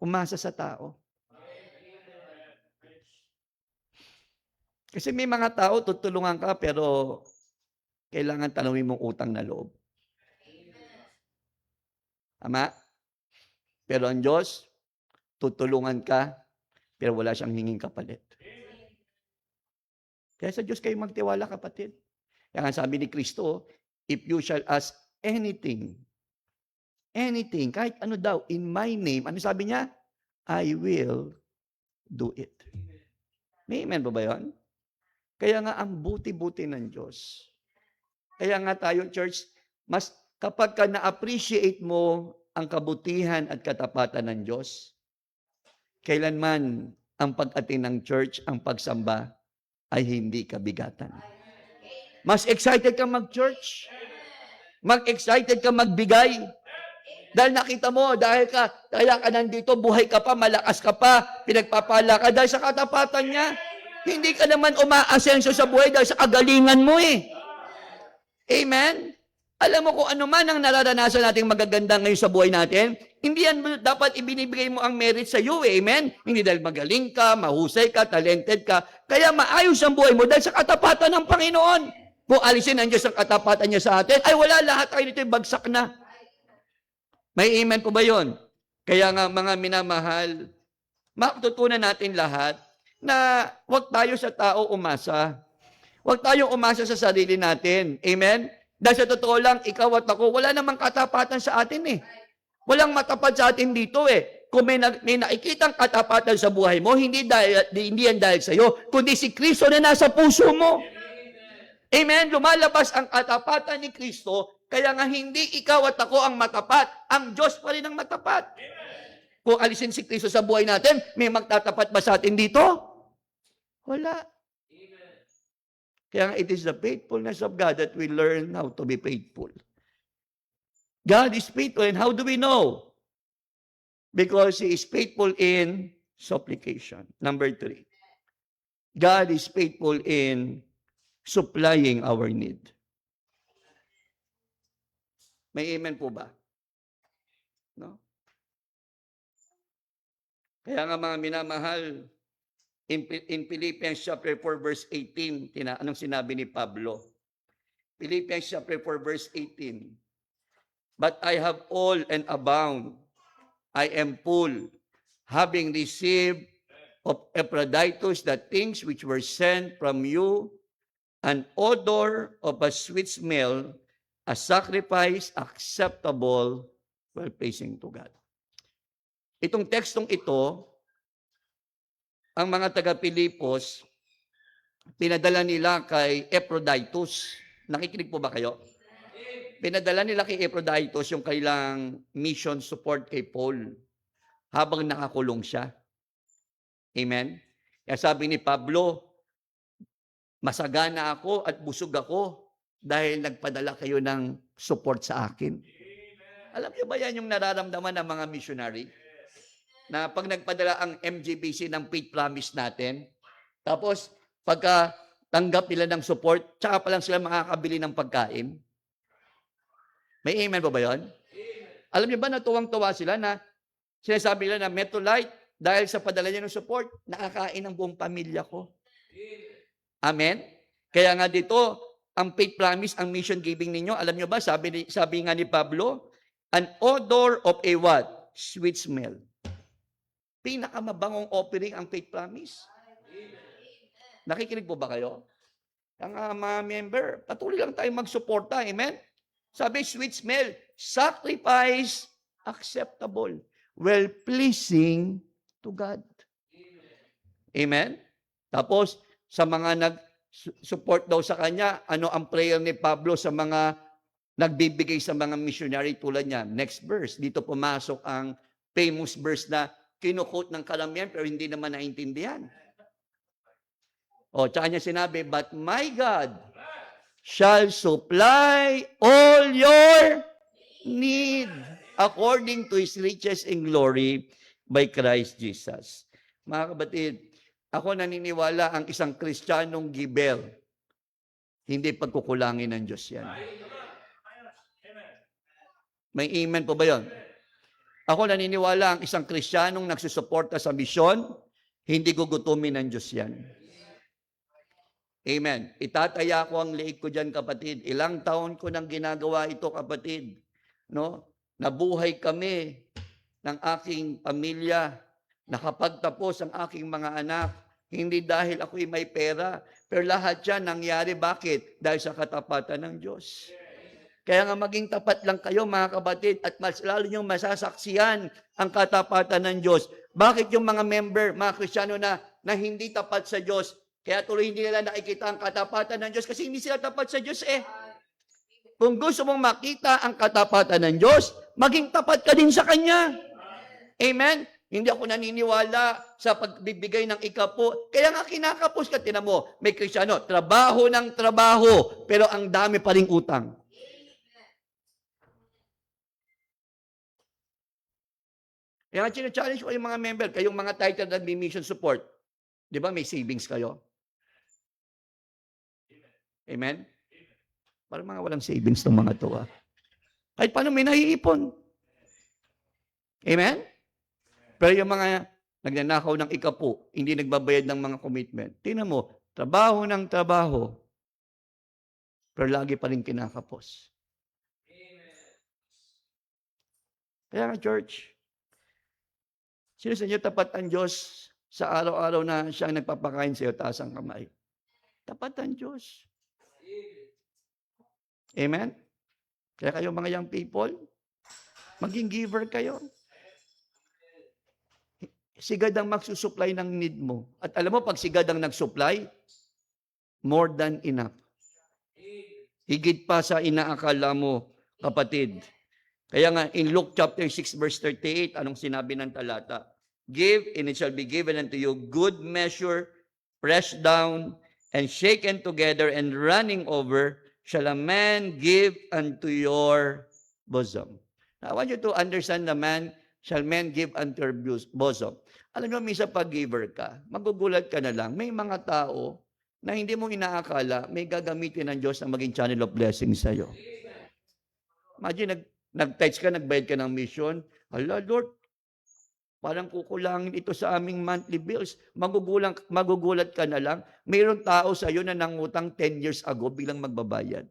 umasa sa tao. Kasi may mga tao, tutulungan ka, pero kailangan tanawin mong utang na loob. Tama? Pero ang Diyos, tutulungan ka, pero wala siyang hinging kapalit. Kaya sa Diyos kayo magtiwala, kapatid. Kaya nga sabi ni Kristo, if you shall ask anything, kahit ano daw, in my name, ano sabi niya? I will do it. May amen ba yun? Kaya nga ang buti-buti ng Diyos. Kaya nga tayo, church, mas kapag ka na-appreciate mo ang kabutihan at katapatan ng Diyos, kailanman ang pag-attend ng church, ang pagsamba, ay hindi kabigatan. Mas excited ka mag-church. Mag-excited ka magbigay. Dahil nakita mo, kaya ka nandito, buhay ka pa, malakas ka pa, pinagpapala ka dahil sa katapatan niya. Hindi ka naman umaasenso sa buhay dahil sa kagalingan mo eh. Amen? Alam mo kung ano man ang nararanasan nating magaganda ngayon sa buhay natin, hindi yan dapat ibinibigay mo ang merit sa iyo eh. Amen? Hindi dahil magaling ka, mahusay ka, talented ka. Kaya maayos ang buhay mo dahil sa katapatan ng Panginoon. Kung alisin ang Diyos ang katapatan niya sa atin, ay wala, lahat tayo dito bagsak na. May amen po ba yun? Kaya nga mga minamahal, matutunan natin lahat na huwag tayo sa tao umasa. Huwag tayong umasa sa sarili natin. Amen? Dahil sa totoo lang, ikaw at ako, wala namang katapatan sa atin eh. Walang matapat sa atin dito eh. Kung may nakikitang katapatan sa buhay mo, hindi yan dahil sa iyo, kundi si Kristo na nasa puso mo. Amen? Lumalabas ang katapatan ni Kristo, kaya nga hindi ikaw at ako ang matapat. Ang Diyos pa rin ang matapat. Kung alisin si Kristo sa buhay natin, may magtatapat ba sa atin dito? Wala. Kaya nga, it is the faithfulness of God that we learn how to be faithful. God is faithful, and how do we know? Because He is faithful in supplication. Number 3. God is faithful in supplying our need. May amen po ba? No? Kaya nga mga minamahal, in Philippians chapter 4 verse 18, anong sinabi ni Pablo? Philippians chapter 4 verse 18. But I have all and abound. I am full, having received of Epaphroditus the things which were sent from you, an odor of a sweet smell, a sacrifice acceptable, well pleasing to God. Itong tekstong ito, ang mga taga-Pilipos, pinadala nila kay Epaphroditus. Nakikinig po ba kayo? Pinadala nila kay Epaphroditus yung kailang mission support kay Paul habang nakakulong siya. Amen? Kaya sabi ni Pablo, masagana ako at busog ako dahil nagpadala kayo ng support sa akin. Alam niyo ba yan yung nararamdaman ng mga missionary? Na pag nagpadala ang MGBC ng faith promise natin, tapos pagka tanggap nila ng support, tsaka pa lang sila makakabili ng pagkain. May amen ba yun? Alam niyo ba na tuwang-tuwa sila na sinasabi nila na Metrolite, dahil sa padala niya ng support, nakakain ang buong pamilya ko. Amen? Kaya nga dito, ang faith promise, ang mission giving ninyo, alam niyo ba, sabi nga ni Pablo, an odor of a what? Sweet smell. Pinakamabangong offering ang faith promise. Nakikinig po ba kayo? Ang mga member, patuloy lang tayo magsuporta. Amen? Sabi, sweet smell, sacrifice acceptable, well-pleasing to God. Amen? Tapos, sa mga nag-support daw sa kanya, ano ang prayer ni Pablo sa mga nagbibigay sa mga missionary tulad niya? Next verse, dito pumasok ang famous verse na kinukot ng karamihan pero hindi naman naintindihan. O, tsaka niya sinabi, but my God shall supply all your need according to His riches in glory by Christ Jesus. Mga kapatid, Ako naniniwala ang isang Kristiyanong giver, hindi pagkukulangin ng Diyos yan. May amen po ba yun? Ako naniniwala ang isang Kristiyanong nagsusuporta sa misyon, hindi gugutumin ng Diyos yan. Amen. Itataya ko ang liig ko dyan, kapatid. Ilang taon ko nang ginagawa ito, kapatid. No? Nabuhay kami ng aking pamilya. Nakapagtapos ang aking mga anak. Hindi dahil ako'y may pera, pero lahat yan nangyari. Bakit? Dahil sa katapatan ng Diyos. Kaya nga maging tapat lang kayo, mga kapatid, at mas lalo niyong masasaksiyan ang katapatan ng Diyos. Bakit yung mga member, mga Kristiyano na hindi tapat sa Diyos, kaya tuloy hindi nila nakikita ang katapatan ng Diyos kasi hindi sila tapat sa Diyos eh. Kung gusto mong makita ang katapatan ng Diyos, maging tapat ka din sa Kanya. Amen? Hindi ako naniniwala sa pagbibigay ng ikapo. Kaya nga kinakapos ka, tinan mo, may Kristiyano, trabaho ng trabaho, pero ang dami pa ring utang. Kaya nga challenge ko yung mga member, kayong mga titled admin mission support. Di ba may savings kayo? Amen? Parang mga walang savings ng mga to. Kahit paano may naiipon. Amen? Pero yung mga nagnanakaw ng ikapo, hindi nagbabayad ng mga commitment. Tingnan mo, trabaho ng trabaho, pero lagi pa rin kinakapos. Kaya nga, church, sino sa inyo tapat ang Diyos sa araw-araw na siyang nagpapakain sa iyo, taas ang kamay? Tapat ang Diyos. Amen? Kaya kayo mga young people, maging giver kayo. Sigad ang magsusupply ng need mo. At alam mo, pag sigad ang nagsupply, more than enough. Higit pa sa inaakala mo, kapatid. Kaya nga, in Luke chapter 6, verse 38, anong sinabi ng talata? Give, and it shall be given unto you good measure, pressed down, and shaken together, and running over, shall a man give unto your bosom. Now, I want you to understand the man, shall men give unto your bosom. Alam mo, minsan pag-giver ka, magugulat ka na lang, may mga tao na hindi mo inaakala, may gagamitin ng Diyos na maging channel of blessing sa'yo. Imagine, nag-text ka, nagbayad ka ng mission, hala, Lord, parang kukulangin ito sa aming monthly bills. Magugulat ka na lang, mayroong tao sa iyo na nangutang 10 years ago, bilang magbabayad.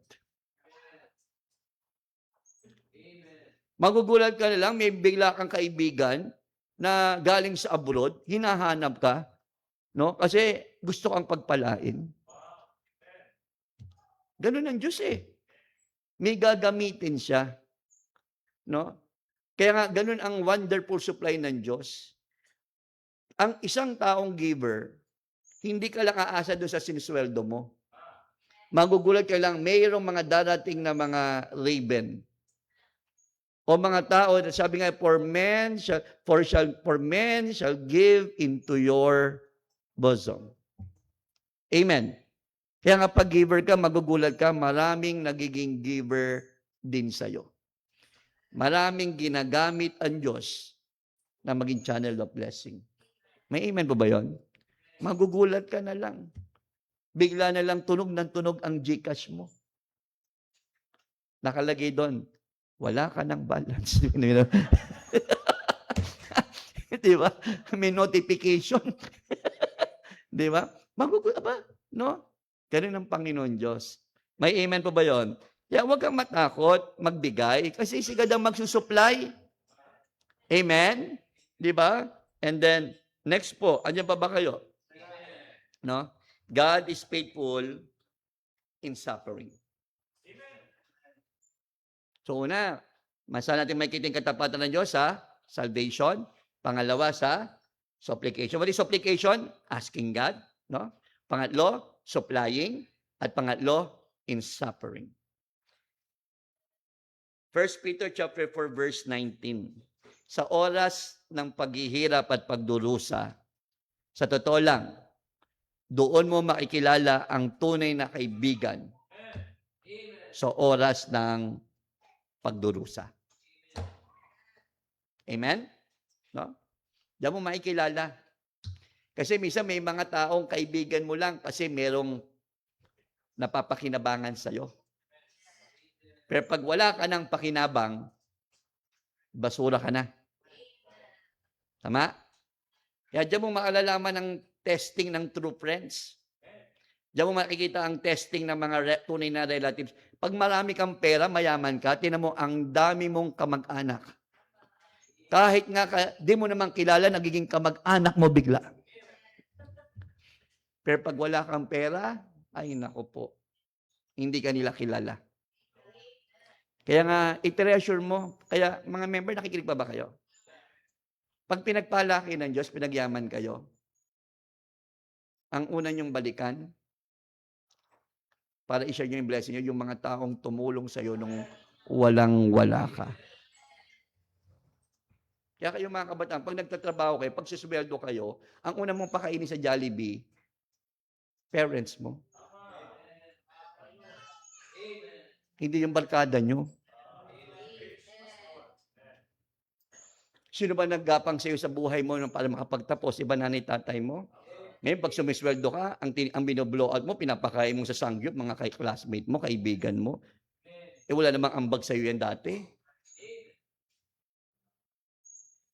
Magugulat ka na lang, may bigla kang kaibigan na galing sa abroad, hinahanap ka, no? Kasi gusto kang pagpalain. Ganun ang Diyos eh. May gagamitin siya. No? Kaya nga, ganun ang wonderful supply ng Diyos. Ang isang taong giver, hindi ka lang aasa doon sa sinisweldo mo. Magugulat ka lang, mayroong mga darating na mga raven. O mga tao, sabi nga, for men shall give into your bosom. Amen. Kaya nga pag giver ka, magugulat ka, maraming nagiging giver din sa'yo. Maraming ginagamit ang Diyos na maging channel of blessing. May amen po ba yun? Magugulat ka na lang. Bigla na lang tunog ng tunog ang GCash mo. Nakalagay doon, wala ka ng balance. Di ba? May notification. Di ba? Magugulat ba? No? Ganun ang Panginoon Diyos. May amen po ba yun? Kaya huwag kang matakot, magbigay, kasi sigad ang magsusupply. Amen? Di ba? And then, next po, andyan pa ba kayo? No? God is faithful in suffering. So una, saan natin makikita yung katapatan ng Diyos sa salvation. Pangalawa sa supplication. What is supplication? Asking God. No? Pangatlo, supplying. At pangatlo, in suffering. 1 Peter chapter 4 verse 19. Sa oras ng paghihirap at pagdurusa, sa totoo lang, doon mo makikilala ang tunay na kaibigan sa oras ng pagdurusa. Amen? No? Diyan mo makikilala. Kasi minsan may mga taong kaibigan mo lang kasi merong napapakinabangan sa'yo. Pero pag wala ka ng pakinabang, basura ka na. Tama? Kaya diyan mo maalalaman ang testing ng true friends. Diyan mo makikita ang testing ng mga tunay na relatives. Pag marami kang pera, mayaman ka, tinan mo ang dami mong kamag-anak. Kahit nga di mo naman kilala, nagiging kamag-anak mo bigla. Pero pag wala kang pera, ay nako po, hindi ka nila kilala. Kaya nga, i-treasure mo. Kaya mga member, nakikinig pa ba kayo? Pag pinagpala kayo ng Diyos, pinagyaman kayo, ang una niyong balikan, para i-share niyo yung blessing niyo, yung mga taong tumulong sa iyo nung walang-wala ka. Kaya kayo mga kabataan, pag nagtatrabaho kayo, pag susweldo kayo, ang una mong pakainin sa Jollibee, parents mo. Hindi yung barkada nyo. Sino ba naggapang sa iyo sa buhay mo para makapagtapos? Iba nanay tatay mo? Ngayon, pag sumisweldo ka, ang binoblow out mo, pinapakain mo sa sangyup, mga classmate mo, kaibigan mo. Wala namang ambag sa iyo yan dati.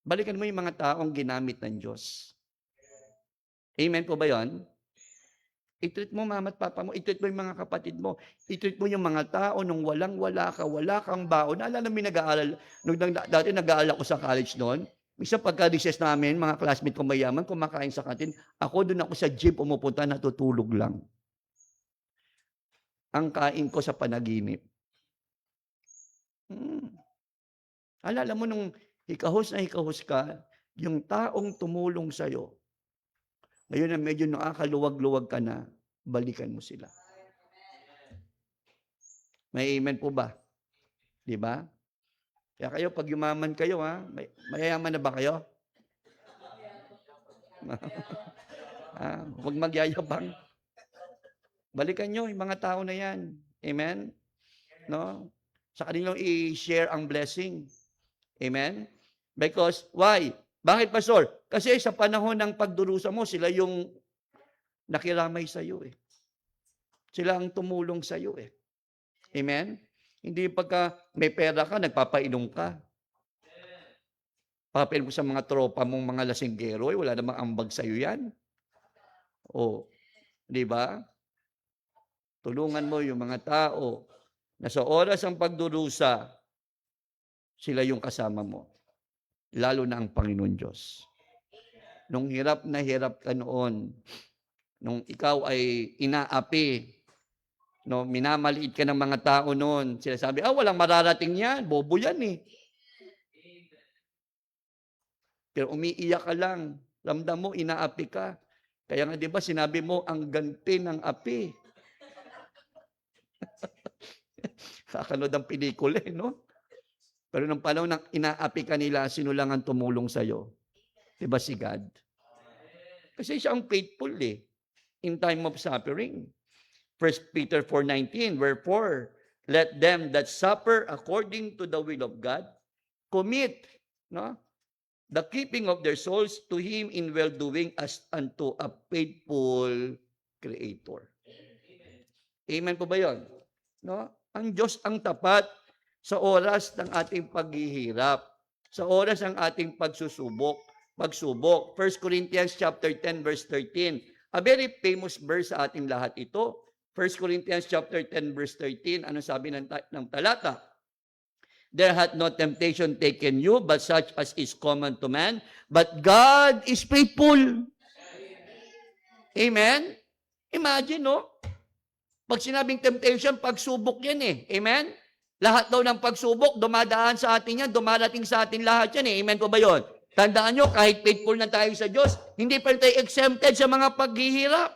Balikan mo yung mga taong ginamit ng Diyos. Amen po ba yun? I-treat mo mama at papa mo, i-treat mo yung mga kapatid mo, i-treat mo yung mga tao nung walang-wala ka, wala kang baon. Naalala mo yung nag-aaral, dati nag-aaral ako sa college noon, minsan pagka-recess namin, mga classmate ko mayaman, kumakain sa kantin, ako doon ako sa gym pumupunta, natutulog lang. Ang kain ko sa panaginip. Alala mo nung hikahos na hikahos ka, yung taong tumulong sa'yo, ngayon na medyo nakakaluwag-luwag ka na, balikan mo sila. May amen po ba? Di ba? Kaya kayo, pag yumaman kayo, mayayaman na ba kayo? Huwag magyayabang. Balikan nyo yung mga tao na yan. Amen? No? Sa kanilang i-share ang blessing. Amen? Because, why? Bakit, Pastor? Kasi sa panahon ng pagdurusa mo, sila yung nakiramay sa iyo eh. Sila ang tumulong sa iyo eh. Amen? Hindi pagka may pera ka, nagpapainom ka. Papel mo sa mga tropa mong mga lasinggero, wala namang ambag sa iyo yan. O, di ba? Tulungan mo yung mga tao na sa oras ng pagdurusa, sila yung kasama mo. Lalo na ang Panginoon Diyos. Nung hirap na hirap ka noon, nung ikaw ay inaapi, no, minamaliit ka ng mga tao noon, sila sabi, walang mararating yan, bobo yan eh. Pero umiiyak ka lang, ramdam mo, inaapi ka. Kaya nga di ba sinabi mo, ang ganti ng api. Kakanood ang pelikula eh, no? Pero nung panahon ng inaapi ka nila, sino lang ang tumulong sa'yo? Diba si God? Kasi siya ang faithful eh. In time of suffering. 1 Peter 4:19, wherefore, let them that suffer according to the will of God, commit the keeping of their souls to Him in well-doing as unto a faithful Creator. Amen po ba yun? No? Ang Diyos ang tapat sa oras ng ating paghihirap, sa oras ng ating pagsubok. 1 Corinthians chapter 10 verse 13. A very famous verse sa ating lahat ito. 1 Corinthians chapter 10 verse 13. Ano sabi ng talata? There hath no temptation taken you, but such as is common to man. But God is faithful. Amen? Imagine, no? Pag sinabing temptation, pagsubok yan eh. Amen? Lahat daw ng pagsubok, dumadaan sa atin yan, dumarating sa atin lahat yan eh. Amen po ba yun? Tandaan nyo, kahit faithful na tayo sa Diyos, hindi pa rin tayo exempted sa mga paghihirap.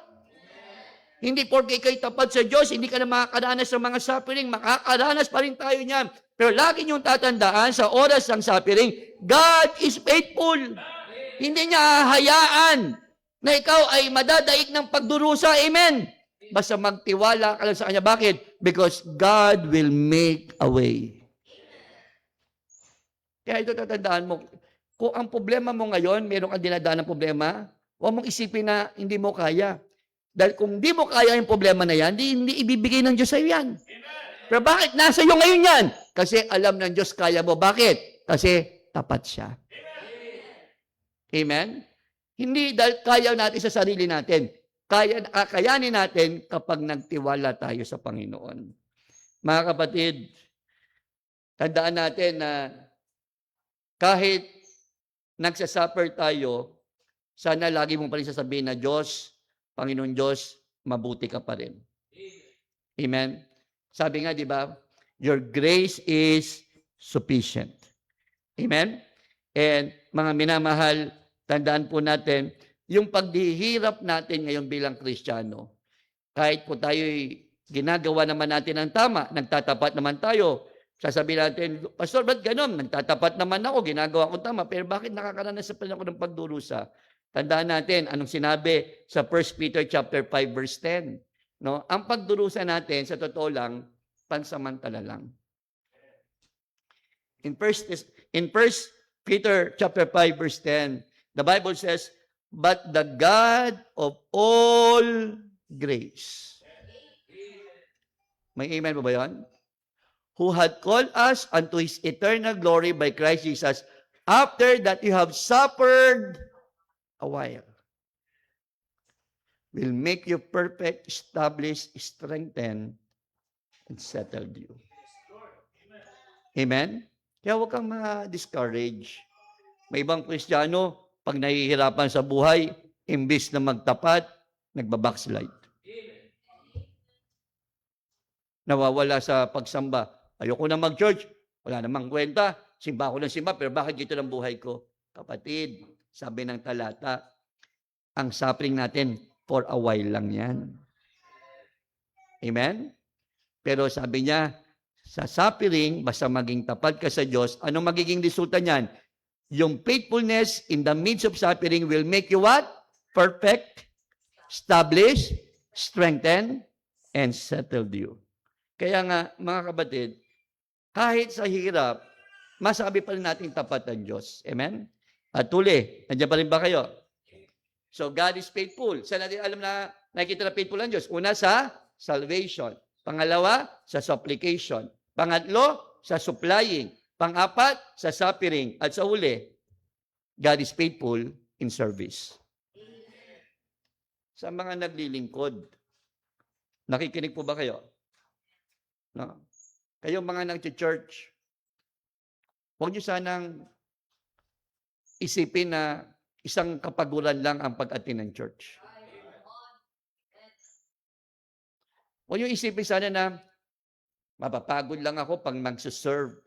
Hindi porke kayo tapat sa Diyos, hindi ka na makakaranas ng mga suffering, makakaranas pa rin tayo niyan. Pero lagi niyong tatandaan, sa oras ng suffering, God is faithful. Hindi niya hahayaan na ikaw ay madadaig ng pagdurusa. Amen? Basta magtiwala ka lang sa Kanya. Bakit? Because God will make a way. Kaya ito tatandaan mo, kung ang problema mo ngayon, meron kang dinadaan ng problema, Huwag mong isipin na hindi mo kaya. Dahil kung hindi mo kaya yung problema na yan, hindi ibibigay ng Diyos sa'yo yan. Pero bakit nasa iyo ngayon yan? Kasi alam ng Diyos kaya mo. Bakit? Kasi tapat siya. Amen? Hindi dahil kaya natin sa sarili natin. Kakayanin natin kapag nagtiwala tayo sa Panginoon. Mga kapatid, tandaan natin na kahit nagsasuffer tayo, sana lagi mong pa rin sasabihin na Diyos, Panginoon Diyos, mabuti ka pa rin. Amen? Sabi nga, di ba? Your grace is sufficient. Amen? And mga minamahal, tandaan po natin, yung paghihirap natin ngayon bilang Kristiyano, kahit po tayo'y ginagawa naman natin ang tama, nagtatapat naman tayo, sasabihin natin, Pastor, ba't ganun? Nagtatapat naman ako, ginagawa ko tama, pero bakit nakakaranas pa ako ng pagdurusa? Tandaan natin, anong sinabi sa 1 Peter chapter 5, verse 10. No? Ang pagdurusa natin, sa totoo lang, pansamantala lang. In 1 Peter chapter 5, verse 10, the Bible says, but the God of all grace. May amen ba yan? Who had called us unto His eternal glory by Christ Jesus, after that you have suffered a while, will make you perfect, establish, strengthen, and settle you. Amen? Kaya huwag kang ma-discourage. May ibang Kristiyano, pag nahihirapan sa buhay, imbis na magtapat, nagbabackslide. Nawawala sa pagsamba. Ayoko na mag-church. Wala namang kwenta. Simba ko ng simba, pero bakit dito ng buhay ko? Kapatid, sabi ng talata, ang suffering natin, for a while lang yan. Amen? Pero sabi niya, sa suffering, basta maging tapat ka sa Diyos, anong magiging resulta niyan? Yung faithfulness in the midst of suffering will make you what? Perfect, establish, strengthen, and settled you. Kaya nga, mga kapatid, kahit sa hirap, masabi pa rin natin tapat ang Diyos. Amen? At tuli, nandiyan pa rin ba kayo? So, God is faithful. Saan natin alam na nakikita na faithful ang Diyos? Una, sa salvation. Pangalawa, sa supplication. Pangatlo, sa supplying. Pang-apat, sa suffering. At sa huli, God is faithful in service. Sa mga naglilingkod, nakikinig po ba kayo? No? Kayo mga nag-church, huwag niyo sanang isipin na isang kapaguran lang ang pag-attend ng church. Huwag niyo isipin sana na mapapagod lang ako pag mag-serve.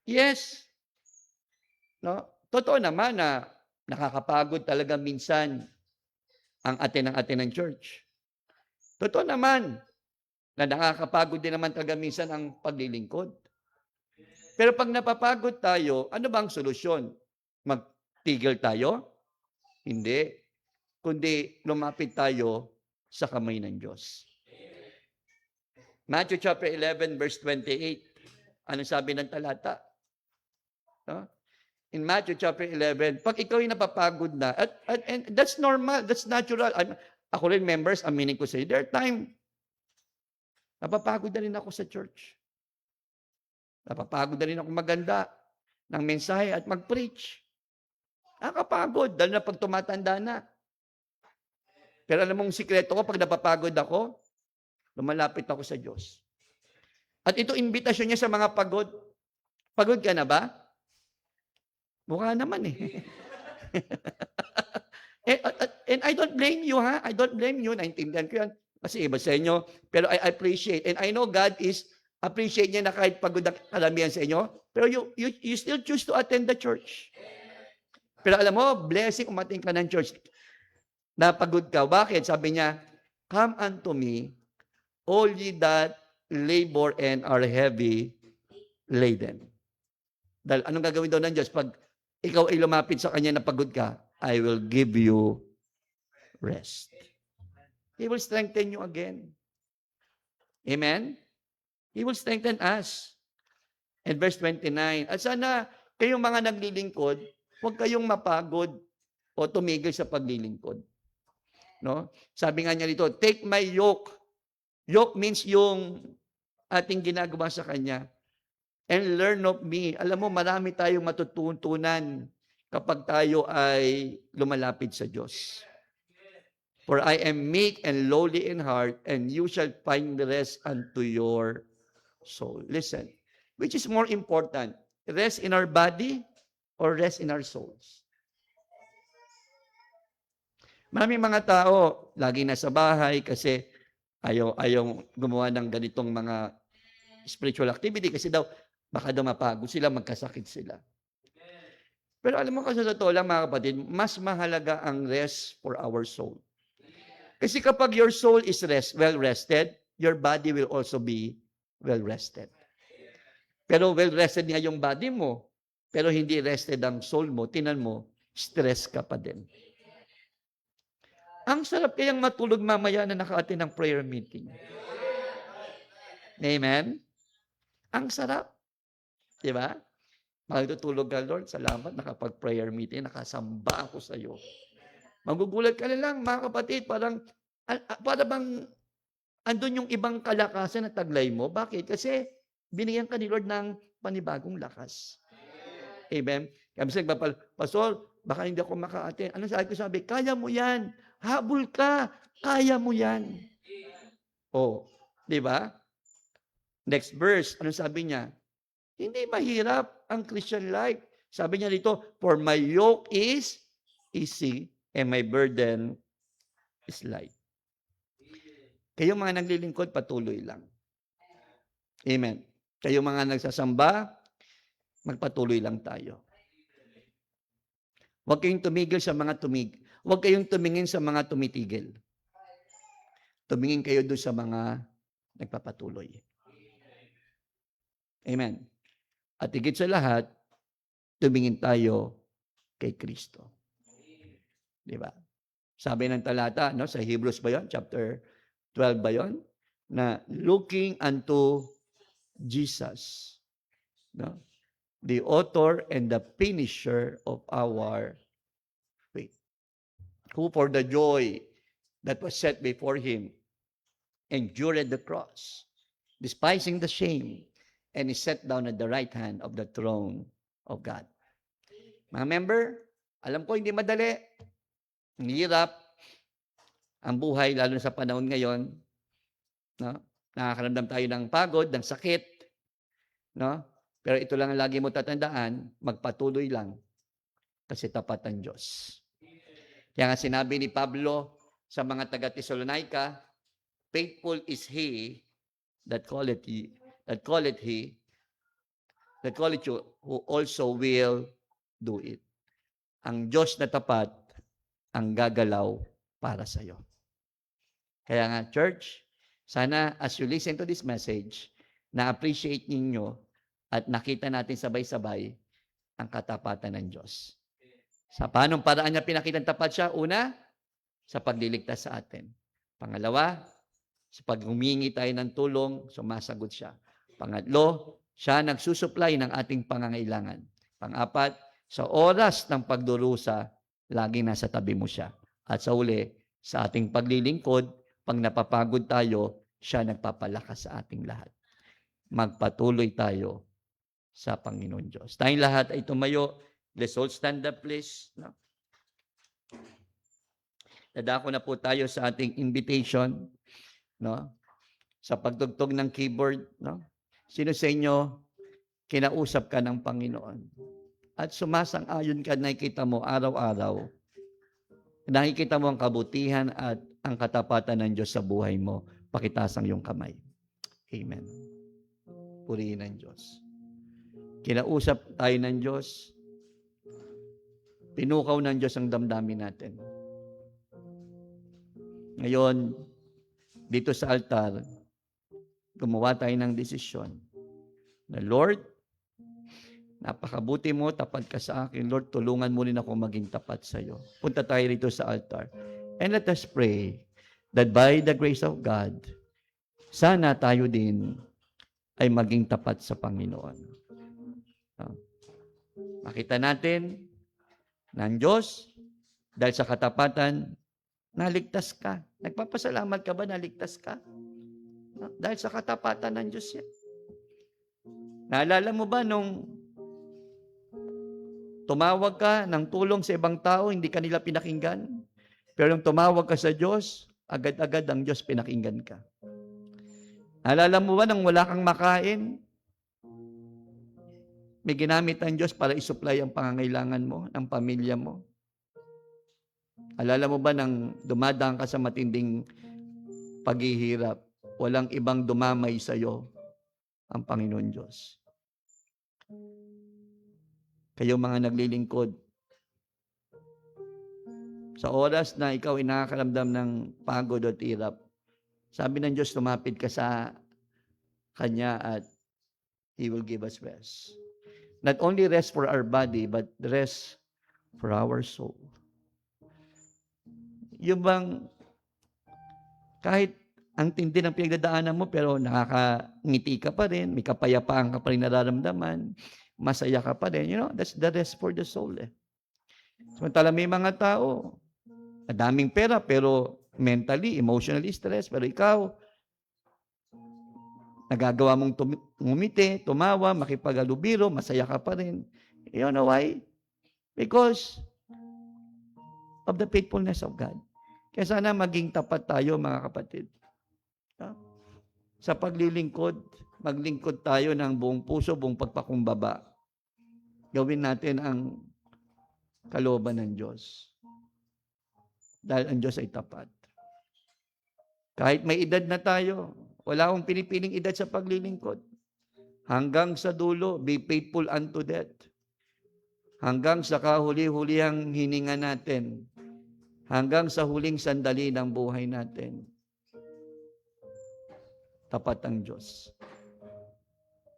Yes. No? Totoo naman na nakakapagod talaga minsan ang attend ng church. Totoo naman na nakakapagod din naman talaga minsan ang paglilingkod. Pero pag napapagod tayo, ano ba ang solusyon? Magtigil tayo? Hindi. Kundi lumapit tayo sa kamay ng Diyos. Matthew chapter 11, verse 28. Anong sabi ng talata? No? In Matthew chapter 11, pag ikaw ay napapagod na, and that's normal, that's natural. Ako rin, members, aminin ko sa iyo, there are time, napapagod na rin ako sa church. Napapagod na rin ako maganda ng mensahe at mag-preach. Nakakapagod, dahil na pag tumatanda na. Pero alam mong sikreto ko, pag napapagod ako, lumalapit ako sa Diyos. At ito, invitasyon niya sa mga pagod. Pagod ka na ba? Mukha naman eh. And I don't blame you, ha? I don't blame you. Naintindihan ko yan. Kasi iba sa inyo. Pero I appreciate. And I know God is appreciate niya na kahit pagod ang karamihan sa inyo. Pero you still choose to attend the church. Pero alam mo, blessing umating ka ng church. Napagod ka. Bakit? Sabi niya, come unto me, all ye that labor and are heavy laden. Dahil anong gagawin daw ng Diyos? Pag ikaw ay lumapit sa Kanya na pagod ka, I will give you rest. He will strengthen you again. Amen? He will strengthen us. And verse 29, at sana kayong mga naglilingkod, huwag kayong mapagod, o tumigil sa paglilingkod. No? Sabi nga niya dito, take my yoke. Yoke means yung ating ginagawa sa Kanya. And learn of me. Alam mo, marami tayong matututunan kapag tayo ay lumalapit sa Diyos. For I am meek and lowly in heart, and you shall find rest unto your soul. Listen, which is more important? Rest in our body or rest in our souls? Maraming mga tao, lagi nasa bahay kasi ayaw gumawa ng ganitong mga spiritual activity kasi daw, baka daw mapagod sila, magkasakit sila. Pero alam mo kasi sa totoo lang mga kapatid, mas mahalaga ang rest for our soul. Kasi kapag your soul is well rested, your body will also be well rested. Pero well rested nga yung body mo, pero hindi rested ang soul mo, tinan mo, stress ka pa din. Ang sarap kayang matulog mamaya na naka-attend ng prayer meeting. Amen? Ang sarap. Diba? Magtutulog ka, Lord, salamat, nakapag-prayer meeting, nakasamba ako sa iyo. Magugulat ka na lang, mga kapatid, para bang andun yung ibang kalakasan na taglay mo. Bakit? Kasi binigyan ka ni Lord ng panibagong lakas. Amen? Kaya sa Pastor, baka hindi ako maka-attend. Ano sabi? Kaya mo yan. Habol ka. Kaya mo yan. Oh, di ba? Next verse, ano sabi niya? Hindi mahirap ang Christian life. Sabi niya dito, for my yoke is easy and my burden is light. Kayo mga naglilingkod, patuloy lang. Amen. Kayo mga nagsasamba, magpatuloy lang tayo. Huwag kayong tumigil sa mga Huwag kayong tumingin sa mga tumitigil. Tumingin kayo doon sa mga nagpapatuloy. Amen. At higit sa lahat, tumingin tayo kay Kristo. Di ba? Sabi ng talata, no, sa Hebrews ba yun? Chapter 12 ba yun? Na looking unto Jesus. No? The author and the finisher of our faith. Who for the joy that was set before him endured the cross, despising the shame, and is set down at the right hand of the throne of God. Mga member, alam ko hindi madali. Ang hirap ang buhay, lalo na sa panahon ngayon. No? Nakakaramdam tayo ng pagod, ng sakit. No? Pero ito lang ang lagi mo tatandaan, magpatuloy lang kasi tapat ang Diyos. Kaya nga sinabi ni Pablo sa mga taga-Thessalonica, faithful is He that calleth you, who also will do it. Ang Diyos na tapat ang gagalaw para sa iyo. Kaya nga, church, sana as you listen to this message, na-appreciate ninyo at nakita natin sabay-sabay ang katapatan ng Diyos. Sa paanong paraan niya pinakitang tapat siya? Una, sa pagliligtas sa atin. Pangalawa, sa pag-humingi tayo ng tulong, sumasagot siya. Pangatlo, siya nagsusupply ng ating pangangailangan. Pang-apat, sa oras ng pagdurusa, lagi nasa tabi mo siya. At sa uli, sa ating paglilingkod, pag napapagod tayo, siya nagpapalakas sa ating lahat. Magpatuloy tayo sa Panginoon Diyos. Tayong lahat ay tumayo. Let's all stand up, please. No? Dadako na po tayo sa ating invitation. No? Sa pagtugtog ng keyboard. No? Sino sa inyo, kinausap ka ng Panginoon? At sumasang-ayon ka, nakikita mo araw-araw. Nakikita mo ang kabutihan at ang katapatan ng Diyos sa buhay mo. Pakitaas ang iyong kamay. Amen. Purihin ang Diyos. Kinausap tayo ng Diyos. Pinukaw ng Diyos ang damdamin natin. Ngayon, dito sa altar, gumawa tayo ng desisyon na Lord, napakabuti mo, tapat ka sa akin. Lord, tulungan mo rin ako maging tapat sa iyo. Punta tayo rito sa altar. And let us pray that by the grace of God, sana tayo din ay maging tapat sa Panginoon. Makita natin na ang Diyos, Dahil sa katapatan, naligtas ka. Nagpapasalamat ka ba naligtas ka? No? Dahil sa katapatan ng Diyos yan. Naalala mo ba nung tumawag ka ng tulong sa ibang tao, hindi ka nila pinakinggan? Pero nung tumawag ka sa Diyos, agad-agad ang Diyos pinakinggan ka. Naalala mo ba nang wala kang makain? May ginamit ang Diyos para isupply ang pangangailangan mo, ng pamilya mo. Alala mo ba nang dumadaan ka sa matinding paghihirap, walang ibang dumamay sa iyo, ang Panginoon Diyos. Kayo mga naglilingkod, sa oras na ikaw ay nakakaramdam ng pagod at hirap, sabi ng Diyos, tumapit ka sa Kanya at He will give us rest. Not only rest for our body, but rest for our soul. Yung bang kahit ang tindi ng pinagdadaanan mo, pero nakakangiti ka pa rin, may kapayapaan ka pa rin nararamdaman, masaya ka pa rin. You know, that's the rest for the soul. Samantala may mga tao, daming pera, pero mentally, emotionally stressed. Pero ikaw, nagagawa mong ngumiti, tumawa, makipag-alubiro, masaya ka pa rin. You know why? Because of the faithfulness of God. Kaya sana maging tapat tayo, mga kapatid. Sa paglilingkod, maglingkod tayo ng buong puso, buong pagpakumbaba. Gawin natin ang kalooban ng Diyos. Dahil ang Diyos ay tapat. Kahit may edad na tayo, wala akong pinipiling edad sa paglilingkod. Hanggang sa dulo, be faithful unto death. Hanggang sa kahuli-hulihang hininga natin. Hanggang sa huling sandali ng buhay natin. Tapat ang Diyos.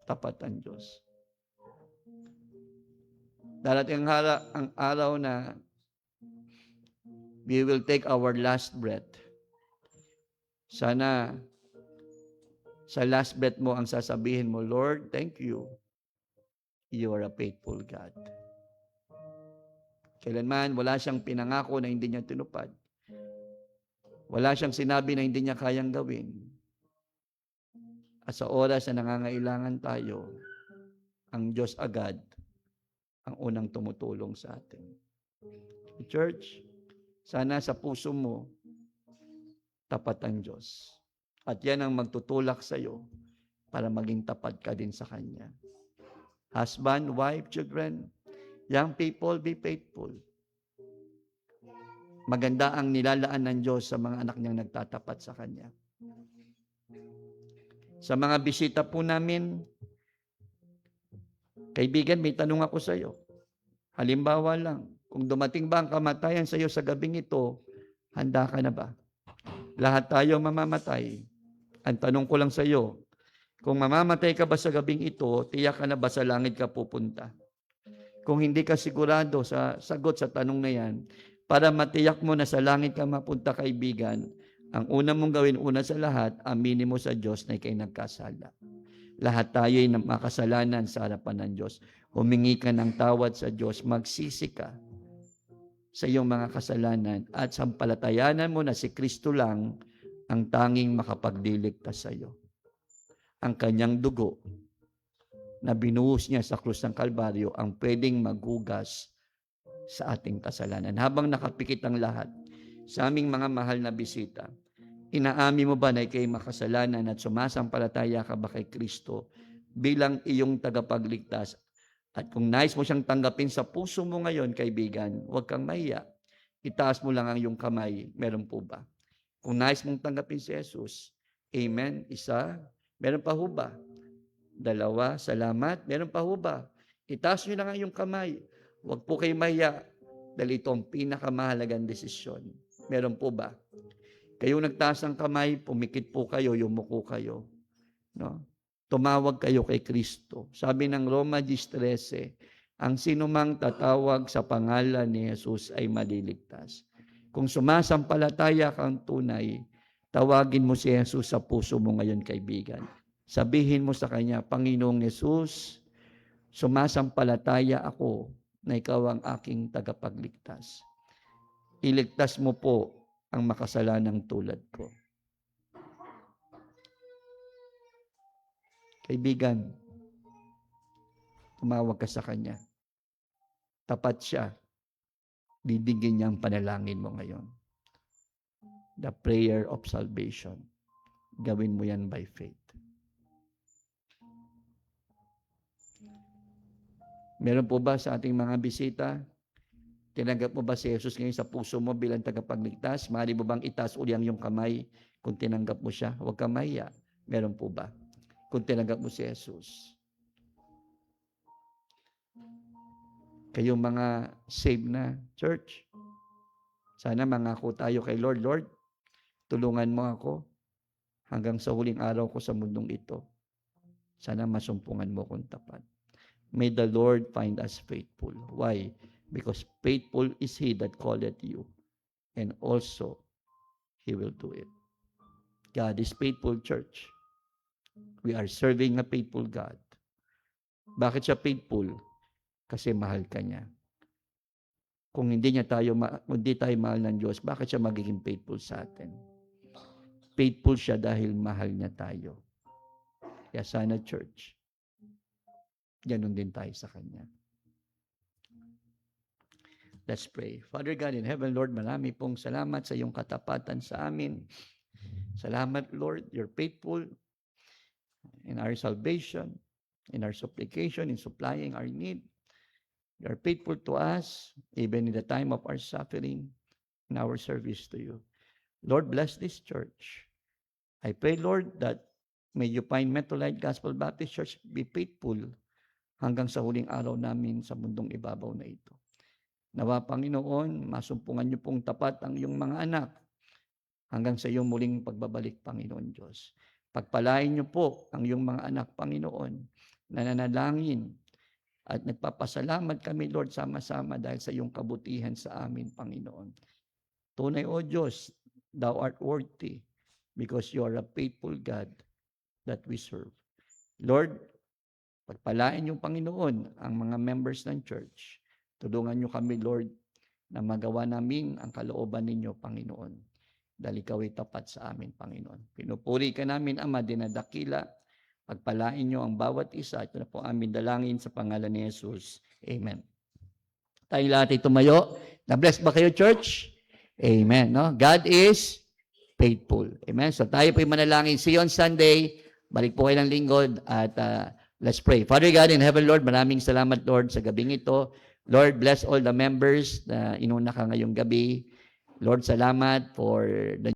Tapat ang Diyos. Darating ang araw na we will take our last breath. Sana sa last breath mo ang sasabihin mo, Lord, thank you. You are a faithful God. Kailanman wala siyang pinangako na hindi niya tinupad. Wala siyang sinabi na hindi niya kayang gawin. At sa oras na nangangailangan tayo, ang Diyos agad ang unang tumutulong sa atin. Church, sana sa puso mo, tapat ang Diyos. At yan ang magtutulak sa iyo para maging tapat ka din sa Kanya. Husband, wife, children, young people, be faithful. Maganda ang nilalaan ng Diyos sa mga anak niyang nagtatapat sa Kanya. Sa mga bisita po namin, kaibigan, may tanong ako sa iyo. Halimbawa lang, kung dumating ba ang kamatayan sa iyo sa gabing ito, handa ka na ba? Lahat tayo mamamatay. Ang tanong ko lang sa iyo, kung mamamatay ka ba sa gabing ito, tiyak ka na ba sa langit ka pupunta? Kung hindi ka sigurado sa sagot sa tanong na yan, para matiyak mo na sa langit ka mapunta, kaibigan, ang una mong gawin, una sa lahat, aminin mo sa Diyos na ikay nagkasala. Lahat tayo ay makasalanan sa harapan ng Diyos. Humingi ka ng tawad sa Diyos, magsisi ka sa iyong mga kasalanan at sampalatayanan mo na si Kristo lang ang tanging makapagdiligtas sa iyo. Ang kanyang dugo na binuhos niya sa krus ng Kalbaryo ang pwedeng maghugas sa ating kasalanan. Habang nakapikit ang lahat sa aming mga mahal na bisita, inaami mo ba na ikay makasalanan at sumasampalataya ka ba kay Kristo bilang iyong tagapagligtas? At kung nais mo siyang tanggapin sa puso mo ngayon, kaibigan, huwag kang mahiya. Itaas mo lang ang iyong kamay. Meron po ba? Kung nais mong tanggapin si Jesus, amen, isa. Meron pa ho ba? Dalawa, salamat. Meron pa ho ba? Itaas nyo lang ang iyong kamay. Huwag po kayo mahiya dahil ito ang pinakamahalagang desisyon. Meron po ba? Kayo nagtaas ang kamay, pumikit po kayo, yumuko kayo. No? Tumawag kayo kay Kristo. Sabi ng Roma 10:13, ang sinumang tatawag sa pangalan ni Jesus ay maliligtas. Kung sumasampalataya kang tunay, tawagin mo si Jesus sa puso mo ngayon, kaibigan. Sabihin mo sa Kanya, Panginoong Jesus, sumasampalataya ako na ikaw ang aking tagapagligtas. iligtas mo po ang makasalanang tulad ko. Kaibigan, tumawag ka sa Kanya. Tapat siya. Bibigyan niya ang panalangin mo ngayon. The prayer of salvation. Gawin mo yan by faith. Meron po ba sa ating mga bisita? Tinanggap mo ba si Jesus ngayon sa puso mo bilang tagapagligtas? Maaari mo bang itaas uli ang iyong kamay kung tinanggap mo siya? Huwag kang mahiya. Meron po ba? Kung tinanggap mo si Jesus. Kayong mga saved na church, sana mangako tayo kay Lord, Lord, tulungan mo ako hanggang sa huling araw ko sa mundong ito. Sana masumpungan mo kong tapat. May the Lord find us faithful. Why? Because faithful is He that calleth you, and also He will do it. God is faithful, church. We are serving a faithful God. Bakit siya faithful? Kasi mahal ka niya. Kung hindi tayo mahal ng Diyos, bakit siya magiging faithful sa atin? Faithful siya dahil mahal niya tayo. Kaya sana, church, ganun din tayo sa Kanya. Let's pray. Father God in heaven, Lord, marami pong salamat sa iyong katapatan sa amin. Salamat, Lord, you're faithful in our salvation, in our supplication, in supplying our need. You are faithful to us, even in the time of our suffering, in our service to you. Lord, bless this church. I pray, Lord, that may you find Methodist Gospel Baptist Church be faithful hanggang sa huling araw namin sa mundong ibabaw na ito. Nawa, Panginoon, masumpungan niyo pong tapat ang iyong mga anak hanggang sa iyong muling pagbabalik, Panginoon Diyos. Pagpalain niyo po ang iyong mga anak, Panginoon, na nanalangin at nagpapasalamat kami, Lord, sama-sama dahil sa iyong kabutihan sa amin, Panginoon. Tunay, O Diyos, Thou art worthy because you are a faithful God that we serve. Lord, pagpalain niyo, Panginoon, ang mga members ng church. Tulungan niyo kami, Lord, na magawa namin ang kalooban ninyo, Panginoon. Dahil ikaw ay tapat sa amin, Panginoon. Pinupuri ka namin, Ama, dinadakila. Pagpalain niyo ang bawat isa. Ito na po amin dalangin sa pangalan ni Jesus. Amen. Tayo lahat ay tumayo. Na-bless ba kayo, church? Amen. No? God is faithful. Amen. So tayo po ay manalangin. See you on Sunday. Balik po kayo ng lingkod at let's pray. Father God in heaven, Lord, maraming salamat, Lord, sa gabing ito. Lord, bless all the members na inuna ka ngayong gabi. Lord, salamat for the